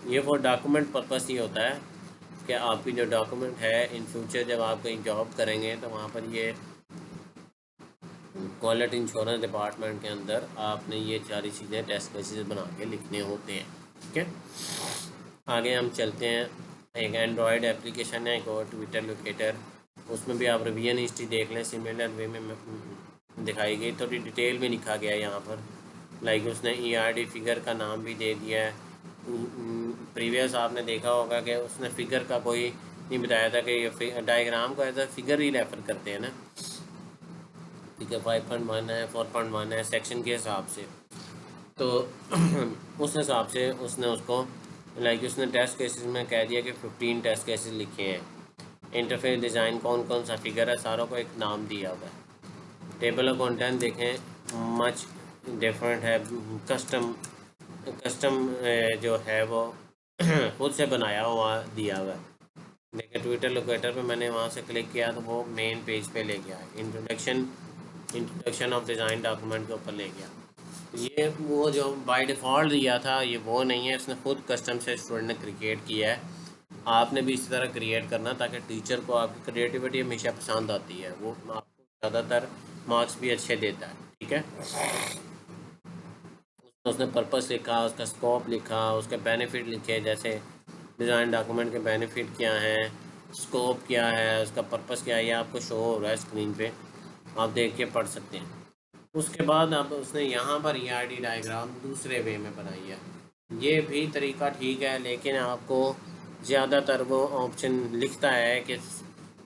ये वो डॉक्यूमेंट पर्पस ही होता है कि आपकी जो डॉक्यूमेंट है इन फ्यूचर जब आप कहीं जॉब करेंगे तो वहाँ पर ये क्वालिटी इंश्योरेंस डिपार्टमेंट के अंदर आपने ये सारी चीज़ें टेस्ट केसेस बना के लिखने होते हैं। ठीक है, आगे हम चलते हैं। एक एंड्रॉयड एप्लीकेशन है, एक और ट्विटर लोकेटर, उसमें भी आप रिवीजन हिस्ट्री देख लें, सिमिलर वे में दिखाई गई, थोड़ी डिटेल में लिखा गया है यहाँ पर। लाइक उसने ERD फिगर का नाम भी दे दिया है। प्रीवियस आपने देखा होगा कि उसने फिगर का कोई नहीं बताया था कि ये डायग्राम को एज अ फिगर ही रेफर करते हैं ना। ठीक है, 5.1 है, 4.1 है सेक्शन के हिसाब से, तो उस हिसाब से उसने उसको लाइक उसने टेस्ट केसेस में कह दिया कि 15 टेस्ट केसेस लिखे हैं। इंटरफेस डिज़ाइन कौन कौन सा फिगर है सारों को एक नाम दिया हुआ है। टेबल ऑफ कंटेंट देखें मच डिफरेंट है, कस्टम कस्टम जो है वो खुद से बनाया हुआ दिया हुआ है। देखिए ट्विटर लोकेटर पे मैंने वहाँ से क्लिक किया तो वो मेन पेज पे ले गया, इंट्रोडक्शन ऑफ डिज़ाइन डॉक्यूमेंट के ऊपर ले गया। ये वो जो बाय डिफ़ॉल्ट दिया था ये वो नहीं है, इसने खुद कस्टम से स्टूडेंट ने क्रिएट किया है। आपने भी इसी तरह क्रिएट करना ताकि टीचर को आपकी क्रिएटिविटी हमेशा पसंद आती है, वो आपको ज़्यादातर मार्क्स भी अच्छे देता है। ठीक है, उसने पर्पस लिखा, उसका स्कोप लिखा, उसके बेनिफिट लिखे, जैसे डिज़ाइन डॉक्यूमेंट के बेनिफिट क्या हैं, स्कोप क्या है, उसका पर्पस क्या है, ये आपको शो हो रहा है स्क्रीन पे, आप देख के पढ़ सकते हैं। उसके बाद अब उसने यहाँ पर ERD डायग्राम दूसरे वे में बनाई है। ये भी तरीका ठीक है, लेकिन आपको ज़्यादातर वो ऑप्शन लिखता है कि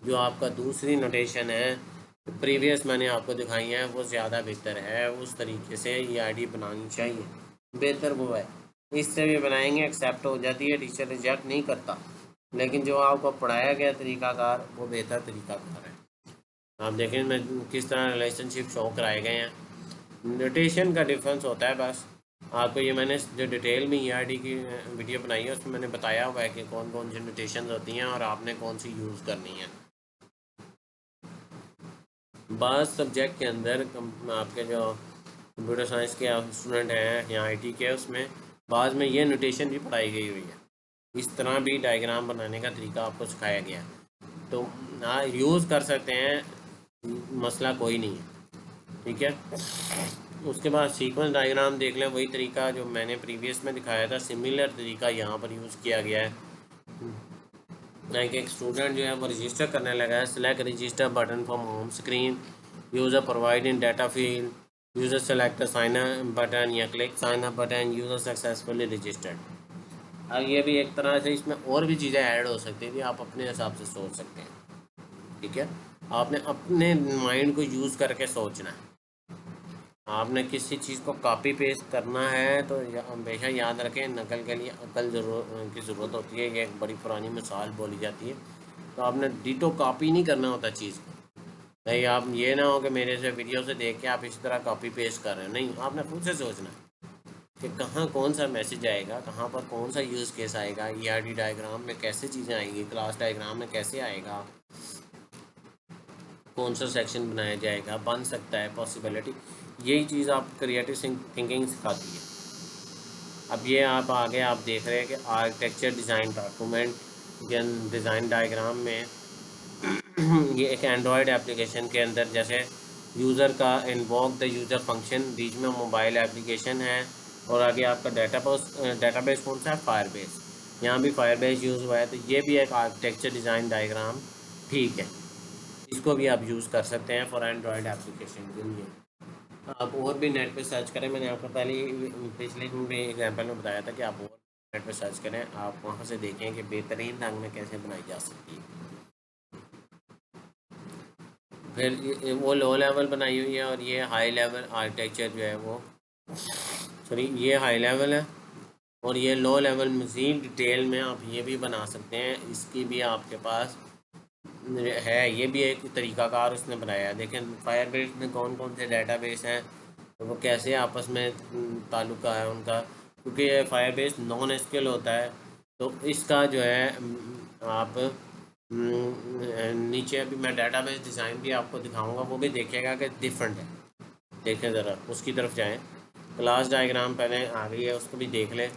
जो आपका दूसरी नोटेशन है प्रीवियस मैंने आपको दिखाई है वो ज़्यादा बेहतर है, उस तरीके से ERD बनानी चाहिए, बेहतर वो है। इससे भी बनाएंगे एक्सेप्ट हो जाती है, टीचर रिजेक्ट नहीं करता, लेकिन जो आपको पढ़ाया गया तरीकाकार वो बेहतर तरीकाकार है। आप देखें मैं किस तरह रिलेशनशिप शो कराए गए हैं, नोटेशन का डिफरेंस होता है बस। आपको ये मैंने जो डिटेल में ERD की वीडियो बनाई है उसमें मैंने बताया हुआ है कि कौन कौन सी नोटेशन होती हैं और आपने कौन सी यूज़ करनी है। बाज़ सब्जेक्ट के अंदर आपके जो कंप्यूटर साइंस के स्टूडेंट हैं या IT के, उसमें बाद में ये नोटेशन भी पढ़ाई गई हुई है, इस तरह भी डायग्राम बनाने का तरीका आपको सिखाया गया है, तो हाँ यूज़ कर सकते हैं। मसला कोई नहीं है। ठीक है, उसके बाद सीक्वेंस डायग्राम देख लें, वही तरीका जो मैंने प्रीवियस में दिखाया था, सिमिलर तरीका यहाँ पर यूज़ किया गया है। लाइक एक स्टूडेंट जो है वो रजिस्टर करने लगा है, select register button from home screen, user provide in data field, user select sign up button या click sign up button, user successfully registered. अब ये भी एक तरह से इसमें और भी चीज़ें ऐड हो सकती थी, आप अपने हिसाब से सोच सकते हैं। ठीक है, आपने अपने माइंड को यूज़ करके सोचना है। आपने किसी चीज़ को कॉपी पेस्ट करना है तो हमेशा याद रखें, नकल के लिए अकल की ज़रूरत होती है। ये एक बड़ी पुरानी मिसाल बोली जाती है। तो आपने डिटो कॉपी नहीं करना होता चीज़ को। नहीं, आप ये ना हो कि मेरे से वीडियो से देख के आप इसी तरह कॉपी पेस्ट कर रहे हैं। नहीं, आपने खुद से सोचना है कि कहाँ कौन सा मैसेज आएगा, कहाँ पर कौन सा यूज़ केस आएगा, ERD डायग्राम में कैसे चीज़ें आएंगी, क्लास डायग्राम में कैसे आएगा, कौन सा सेक्शन बनाया जाएगा, बन सकता है पॉसिबिलिटी। यही चीज़ आप क्रिएटिव थिंकिंग सिखाती है। अब ये आप आगे आप देख रहे हैं कि architecture design document design diagram में ये एक एंड्रॉयड एप्लीकेशन के अंदर जैसे यूज़र का इन्वोक द यूज़र फंक्शन, बीच में मोबाइल एप्लीकेशन है और आगे आपका डेटाबेस कौन सा है, फायरबेस। यहाँ भी फायरबेस यूज़ हुआ है, तो ये भी एक आर्किटेक्चर डिज़ाइन डायग्राम ठीक है। इसको भी आप यूज़ कर सकते हैं फॉर एंड्रॉयड एप्लीकेशन के लिए। आप और भी नेट पे सर्च करें, मैंने आपको पहले ही पिछले भी एग्जांपल में बताया था कि आप और नेट पे सर्च करें, आप वहाँ से देखें कि बेहतरीन ढंग में कैसे बनाई जा सकती है। फिर वो लो लेवल बनाई हुई है और ये हाई लेवल आर्किटेक्चर जो है वो, सॉरी, ये हाई लेवल है और ये लो लेवल। मज़ीद डिटेल में आप ये भी बना सकते हैं, इसकी भी आपके पास है। ये भी एक तरीकाकार उसने बनाया है। देखें फायरबेस में कौन कौन से डेटाबेस हैं, तो वो कैसे आपस में ताल्लुका है उनका, क्योंकि ये फायरबेस नॉन एसक्यूएल होता है। तो इसका जो है आप नीचे अभी मैं डेटाबेस डिज़ाइन भी आपको दिखाऊंगा, वो भी देखिएगा कि डिफरेंट है। देखें ज़रा, उसकी तरफ जाएं। क्लास डायग्राम पहले आ गई है, उसको भी देख लें।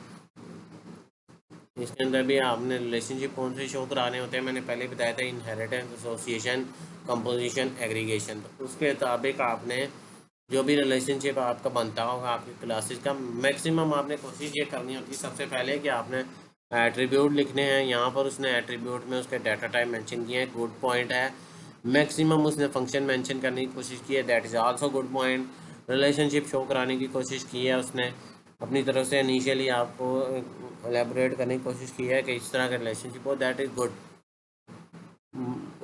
इसके अंदर भी आपने रिलेशनशिप कौन से शो कराने होते हैं, मैंने पहले बताया था, इनहेरिटेंस, एसोसिएशन, कंपोजिशन, एग्रीगेशन। तो उसके मुताबिक आपने जो भी रिलेशनशिप आपका बनता होगा आपकी क्लासेस का, मैक्सिमम आपने कोशिश ये करनी होती है सबसे पहले कि आपने एट्रीब्यूट लिखने हैं। यहाँ पर उसने एट्रीब्यूट में उसके डाटा टाइप मेंशन किए हैं, गुड पॉइंट है। मैक्सिमम उसने फंक्शन मेंशन करने की कोशिश की है, that is also good point. Relationship show कराने की कोशिश की है उसने अपनी तरफ से, इनिशियली आपको एलेबोरेट करने की कोशिश की है कि इस तरह का रिलेशनशिप हो, दैट इज़ गुड।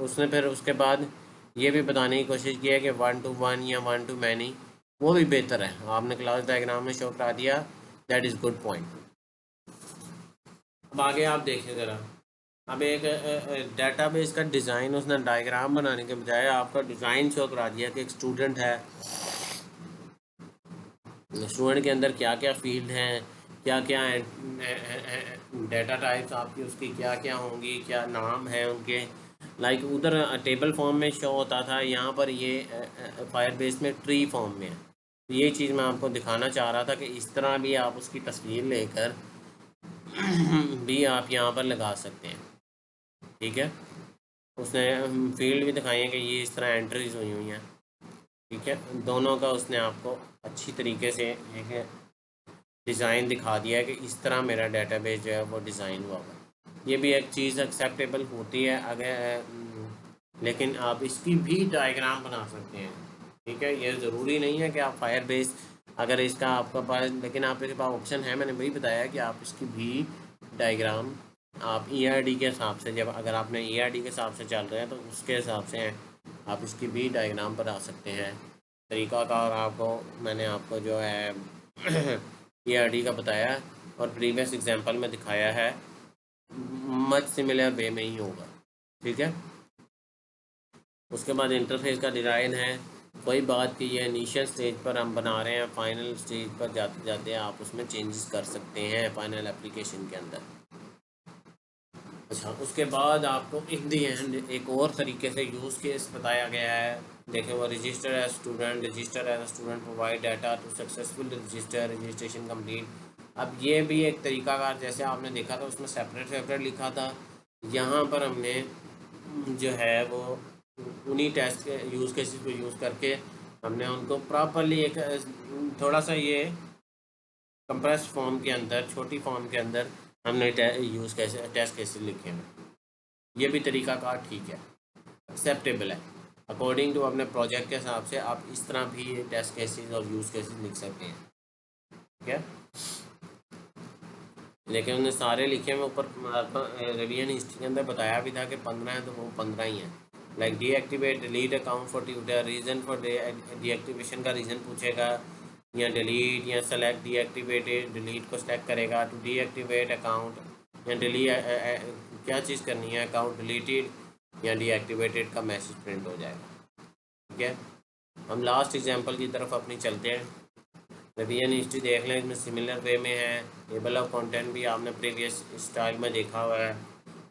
उसने फिर उसके बाद ये भी बताने की कोशिश की है कि 1 to 1 या 1 to मैनी, वो भी बेहतर है। आपने क्लास डायग्राम में शो करा दिया, दैट इज़ गुड पॉइंट। अब आगे आप देखें ज़रा, अब एक डेटाबेस का डिज़ाइन उसने डायग्राम बनाने के बजाय आपका डिज़ाइन शो करा दिया कि एक स्टूडेंट है, स्टूडेंट के अंदर क्या क्या फील्ड हैं, क्या क्या डेटा टाइप्स आपकी उसकी क्या क्या होंगी, क्या नाम है उनके। लाइक उधर टेबल फॉर्म में शो होता था, यहाँ पर ये फायरबेस में ट्री फॉर्म में है। तो ये चीज़ मैं आपको दिखाना चाह रहा था कि इस तरह भी आप उसकी तस्वीर लेकर भी आप यहाँ पर लगा सकते हैं। ठीक है, उसने फील्ड भी दिखाई है कि ये इस तरह एंट्रीज हुई हुई हैं। ठीक है, दोनों का उसने आपको अच्छी तरीके से एक डिज़ाइन दिखा दिया है कि इस तरह मेरा डेटाबेस जो है वो डिज़ाइन हुआ होगा। ये भी एक चीज़ एक्सेप्टेबल होती है अगर लेकिन आप इसकी भी डायग्राम बना सकते हैं। ठीक है, ये ज़रूरी नहीं है कि आप फायर बेस अगर इसका आपका पास, लेकिन आपके पास ऑप्शन है। मैंने वही बताया कि आप इसकी भी डायग्राम आप ERD के हिसाब से, जब अगर आपने ERD के हिसाब से चल रहे हैं तो उसके हिसाब से आप इसकी भी डायग्राम बना सकते हैं। तरीक़ाकार आपको मैंने आपको जो है ERD का बताया और प्रीवियस एग्जांपल में दिखाया है, मच सिमिलर वे में ही होगा। ठीक है, उसके बाद इंटरफेस का डिज़ाइन है। वही बात कि ये इनिशियल स्टेज पर हम बना रहे हैं, फाइनल स्टेज पर जाते जाते आप उसमें चेंजेस कर सकते हैं फाइनल एप्लीकेशन के अंदर। अच्छा, उसके बाद आपको इन दी एंड एक और तरीके से यूज़ केस बताया गया है। देखें, वो register as student, register as student, provide data to successful register, registration complete. अब ये भी एक तरीकाकार, जैसे आपने देखा था उसमें सेपरेट सेपरेट लिखा था, यहाँ पर हमने जो है वो उन्हीं टेस्ट के यूज़ केसेस को यूज़ करके हमने उनको प्रॉपरली एक थोड़ा सा ये कंप्रेस फॉर्म के अंदर, छोटी फॉर्म के अंदर हमने यूज़ कैसे टेस्ट केसेस लिखे हैं। ये भी तरीका कार ठीक है, एक्सेप्टेबल है। अकॉर्डिंग टू अपने प्रोजेक्ट के हिसाब से आप इस तरह भी टेस्ट केसेस और यूज़ केसेस लिख सकते हैं, ठीक है। लेकिन उन्हें सारे लिखे हैं, ऊपर रिवीजन हिस्ट्री के अंदर बताया भी था कि 15 है तो वो 15 ही हैं। Like deactivate delete account for tutor, reason for deactivation का रीज़न पूछेगा, या डिलीट या सेलेक्ट डीएक्टिवेटेड, डिलीट को सेलेक्ट करेगा टू डीएक्टिवेट अकाउंट, या डिलीट क्या चीज़ करनी है, अकाउंट डिलीटेड या डीएक्टिवेटेड का मैसेज प्रिंट हो जाएगा, ठीक है। हम लास्ट एग्जांपल की तरफ अपनी चलते हैं। रिवीजन हिस्ट्री देख लें, इसमें सिमिलर वे में है। टेबल ऑफ कंटेंट भी आपने प्रीवियस स्टाइल में देखा हुआ है।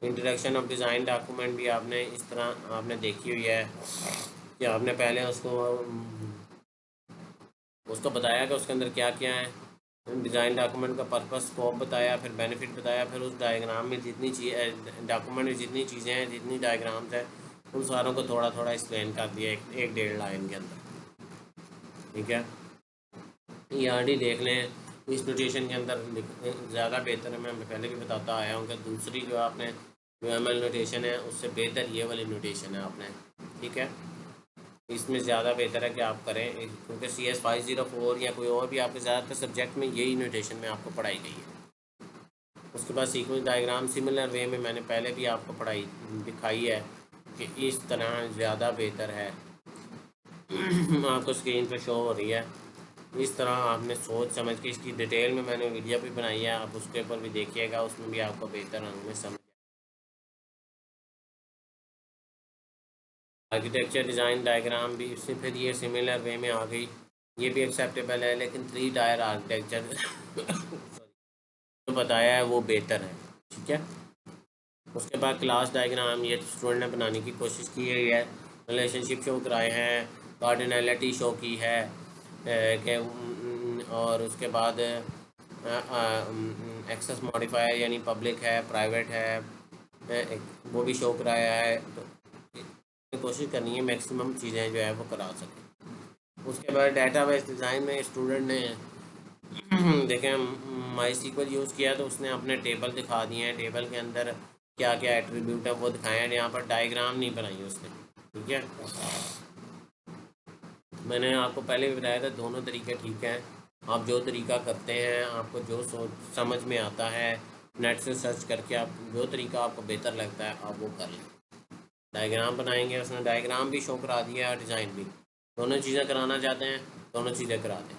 इंट्रोडक्शन ऑफ डिज़ाइन डॉक्यूमेंट भी आपने इस तरह आपने देखी हुई है कि आपने पहले उसको बताया कि उसके अंदर क्या क्या है, डिज़ाइन डॉक्यूमेंट का पर्पस, स्कोप बताया, फिर बेनिफिट बताया, फिर उस डायग्राम में जितनी चीज़ डॉक्यूमेंट में जितनी चीज़ें हैं, जितनी डायग्राम्स हैं, उन सारों को थोड़ा थोड़ा एक्सप्लेन कर दिया एक डेढ़ लाइन के अंदर, ठीक है। ERD देख लें, इस नोटेशन के अंदर ज़्यादा बेहतर है। मैं पहले भी बताता आया हूँ कि दूसरी जो आपने UML नोटेशन है उससे बेहतर ये वाली नोटेशन है आपने, ठीक है। इसमें ज़्यादा बेहतर है कि आप करें, क्योंकि CS504 या कोई और भी आपके ज़्यादातर सब्जेक्ट में यही नोटेशन में आपको पढ़ाई गई है। उसके बाद सीक्वेंस डायग्राम सिमिलर वे में मैंने पहले भी आपको पढ़ाई दिखाई है कि इस तरह ज़्यादा बेहतर है। आपको स्क्रीन पर शो हो रही है। इस तरह आपने सोच समझ के, इसकी डिटेल में मैंने वीडियो भी बनाई है, आप उसके ऊपर भी देखिएगा, उसमें भी आपको बेहतर रंग में समझ। आर्किटेक्चर डिज़ाइन डायग्राम भी इससे फिर ये सिमिलर वे में आ गई, ये भी एक्सेप्टेबल है, लेकिन 3 टायर आर्किटेक्चर जो बताया है वो बेहतर है, ठीक है। उसके बाद क्लास डायग्राम ये स्टूडेंट ने बनाने की कोशिश की है, रिलेशनशिप शो कराए हैं, कार्डिनलिटी शो की है कि और उसके बाद एक्सेस मॉडिफायर यानी पब्लिक है, प्राइवेट है, वो भी शो कराया है। तो कोशिश करनी है मैक्सिमम चीज़ें जो है वो करा सकें। उसके बाद डेटाबेस डिज़ाइन में स्टूडेंट ने देखें माई SQL यूज़ किया तो उसने अपने टेबल दिखा दिए हैं, टेबल के अंदर क्या क्या एट्रीब्यूट है वो दिखाए हैं, यहाँ पर डायग्राम नहीं बनाई उसने, ठीक है। मैंने आपको पहले भी बताया था दोनों तरीके ठीक हैं। आप जो तरीका करते हैं, आपको जो सोच समझ में आता है, नेट से सर्च करके आप जो तरीका आपको बेहतर लगता है आप वो कर लें। डायग्राम बनाएंगे, उसने डायग्राम भी शो करा दिया और डिज़ाइन भी, दोनों चीज़ें कराना चाहते हैं दोनों चीज़ें करा दें।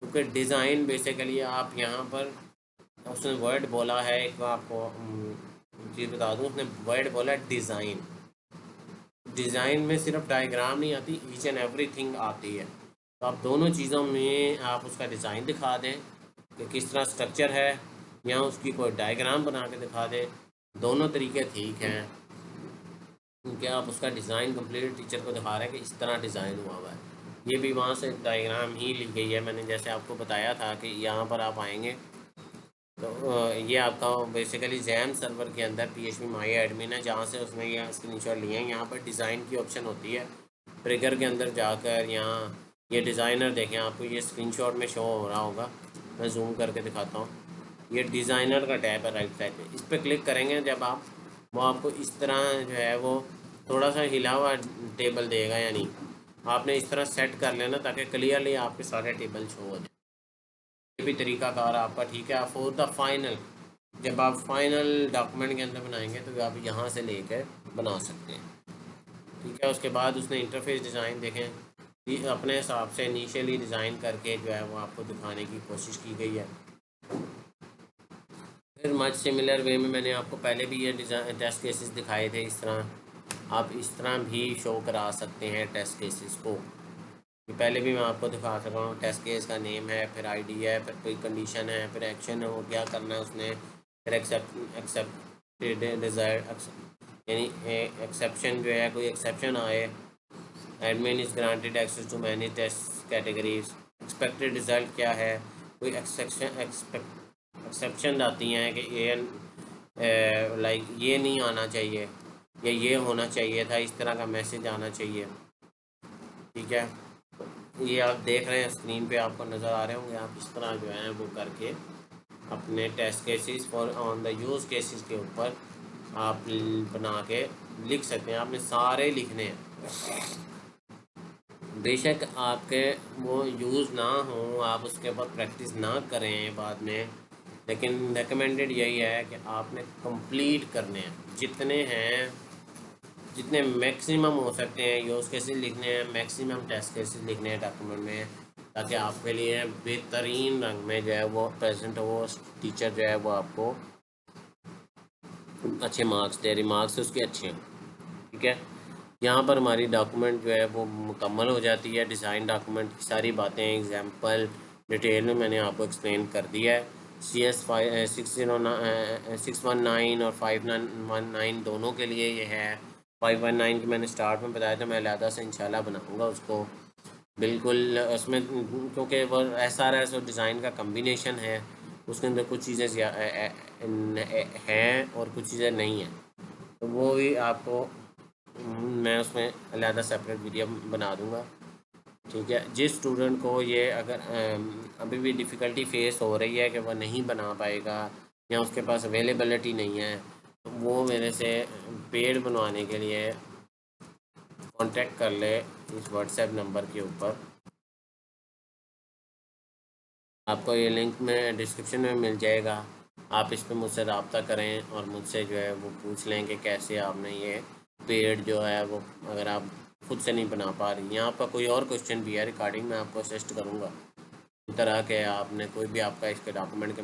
क्योंकि डिज़ाइन बेसिकली आप यहाँ पर उसने वर्ड बोला है, एक आपको चीज़ बता दूँ, उसने वर्ड बोला डिज़ाइन। डिज़ाइन में सिर्फ डायग्राम नहीं आती, ईच एंड एवरीथिंग आती है। तो आप दोनों चीज़ों में आप उसका डिज़ाइन दिखा दें कि किस तरह स्ट्रक्चर है, या उसकी कोई डायग्राम बना के दिखा दें, दोनों तरीके ठीक हैं। क्योंकि आप उसका डिज़ाइन कंप्लीट टीचर को दिखा रहे हैं कि इस तरह डिज़ाइन हुआ हुआ है। ये भी वहाँ से डायग्राम ही ली गई है, मैंने जैसे आपको बताया था कि यहाँ पर आप आएंगे तो ये आपका बेसिकली जैम सर्वर के अंदर PHP माई एडमिन है, जहाँ से उसने ये स्क्रीनशॉट लिए हैं। यहाँ पर डिज़ाइन की ऑप्शन होती है, ट्रिगर के अंदर जाकर यहाँ ये डिज़ाइनर देखें, आपको ये स्क्रीनशॉट में शो हो रहा होगा, मैं जूम करके दिखाता हूँ। ये डिज़ाइनर का टैब है राइट साइड पे, इस पर क्लिक करेंगे जब आप, वो आपको इस तरह जो है वो थोड़ा सा हिला हुआ टेबल देगा, यानी आपने इस तरह सेट कर लेना ताकि क्लियरली आपके सारे टेबल शो हो जाए। ये भी तरीकाकार आपका ठीक है। फॉर द फाइनल, जब आप फाइनल डॉक्यूमेंट के अंदर बनाएंगे तो आप यहाँ से लेकर बना सकते हैं, ठीक है। उसके बाद उसने इंटरफेस डिज़ाइन देखें, ये अपने हिसाब से इनिशियली डिज़ाइन करके जो है वो आपको दिखाने की कोशिश की गई है। फिर मच सिमिलर वे में मैंने आपको पहले भी ये डिज़ाइन टेस्ट केसेस दिखाए थे, इस तरह आप इस तरह भी शो करा सकते हैं टेस्ट केसेस को। ये पहले भी मैं आपको दिखा सका हूँ, टेस्ट केस का नेम है, फिर ID है, फिर कोई कंडीशन है, फिर एक्शन है, वो क्या करना है उसने, फिर एक्सेप्टेड डिज़ायर यानी एक्सेप्शन जो है, कोई एक्सेप्शन आए, admin is granted access to many test categories, expected result क्या है, कोई एक्सेप्शन आती हैं कि लाइक ये नहीं आना चाहिए, या ये होना चाहिए था, इस तरह का मैसेज आना चाहिए। ठीक है, ये आप देख रहे हैं स्क्रीन पे आपको नज़र आ रहे होंगे। आप इस तरह जो है वो करके अपने test cases for on the use cases के ऊपर आप बना के लिख सकते हैं। आपने सारे लिखने हैं, बेशक आपके वो यूज़ ना हो, आप उसके ऊपर प्रैक्टिस ना करें बाद में, लेकिन रिकमेंडेड यही है कि आपने कंप्लीट करने हैं जितने हैं, जितने मैक्सिमम हो सकते हैं यूज़ केसेस लिखने हैं, मैक्सिमम टेस्ट केसेस लिखने हैं डॉक्यूमेंट में, ताकि आपके लिए बेहतरीन रंग में जो है वो प्रेजेंट हो, टीचर जो है वो आपको अच्छे मार्क्स दे, रिमार्क्स उसके अच्छे हैं। ठीक है, यहाँ पर हमारी डॉक्यूमेंट जो है वो मुकम्मल हो जाती है। डिज़ाइन डॉक्यूमेंट की सारी बातें एग्जांपल डिटेल में मैंने आपको एक्सप्लेन कर दिया है। CS 619 और 519 दोनों के लिए ये है। 519 की मैंने स्टार्ट में बताया था, मैं अलहदा से इंशाल्लाह बनाऊँगा उसको बिल्कुल उसमें, क्योंकि वो SRS और डिज़ाइन का कम्बिनेशन है, उसके अंदर कुछ चीज़ें हैं और कुछ चीज़ें नहीं हैं, तो वो भी आपको मैं उसमें अलहदा सेपरेट वीडियो बना दूंगा। ठीक है, जिस स्टूडेंट को ये अगर अभी भी डिफ़िकल्टी फेस हो रही है कि वह नहीं बना पाएगा या उसके पास अवेलेबलिटी नहीं है, तो वो मेरे से पेड बनवाने के लिए कांटेक्ट कर ले इस व्हाट्सएप नंबर के ऊपर। आपको ये लिंक में डिस्क्रिप्शन में मिल जाएगा, आप इस पर मुझसे रब्ता करें और मुझसे जो है वो पूछ लें कि कैसे आपने ये पेड जो है वो, अगर आप खुद से नहीं बना पा रही, यहाँ आपका कोई और क्वेश्चन भी है रिकॉर्डिंग में आपको असिस्ट करूँगा, इस तरह के आपने कोई भी आपका इसके डॉक्यूमेंट के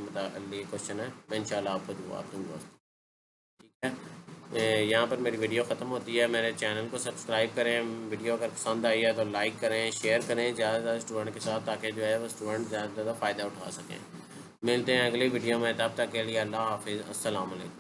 लिए क्वेश्चन है, मैं इंशाल्लाह आपको जवाब दूँगा। ठीक है, यहाँ पर मेरी वीडियो ख़त्म होती है। मेरे चैनल को सब्सक्राइब करें, वीडियो अगर पसंद आई है तो लाइक करें, शेयर करें ज़्यादा से ज़्यादा स्टूडेंट के साथ, ताकि जो है वो स्टूडेंट ज़्यादा से ज़्यादा फ़ायदा उठा सकें। मिलते हैं अगली वीडियो में, तब तक के लिए अल्लाह हाफिज़, अस्सलाम वालेकुम।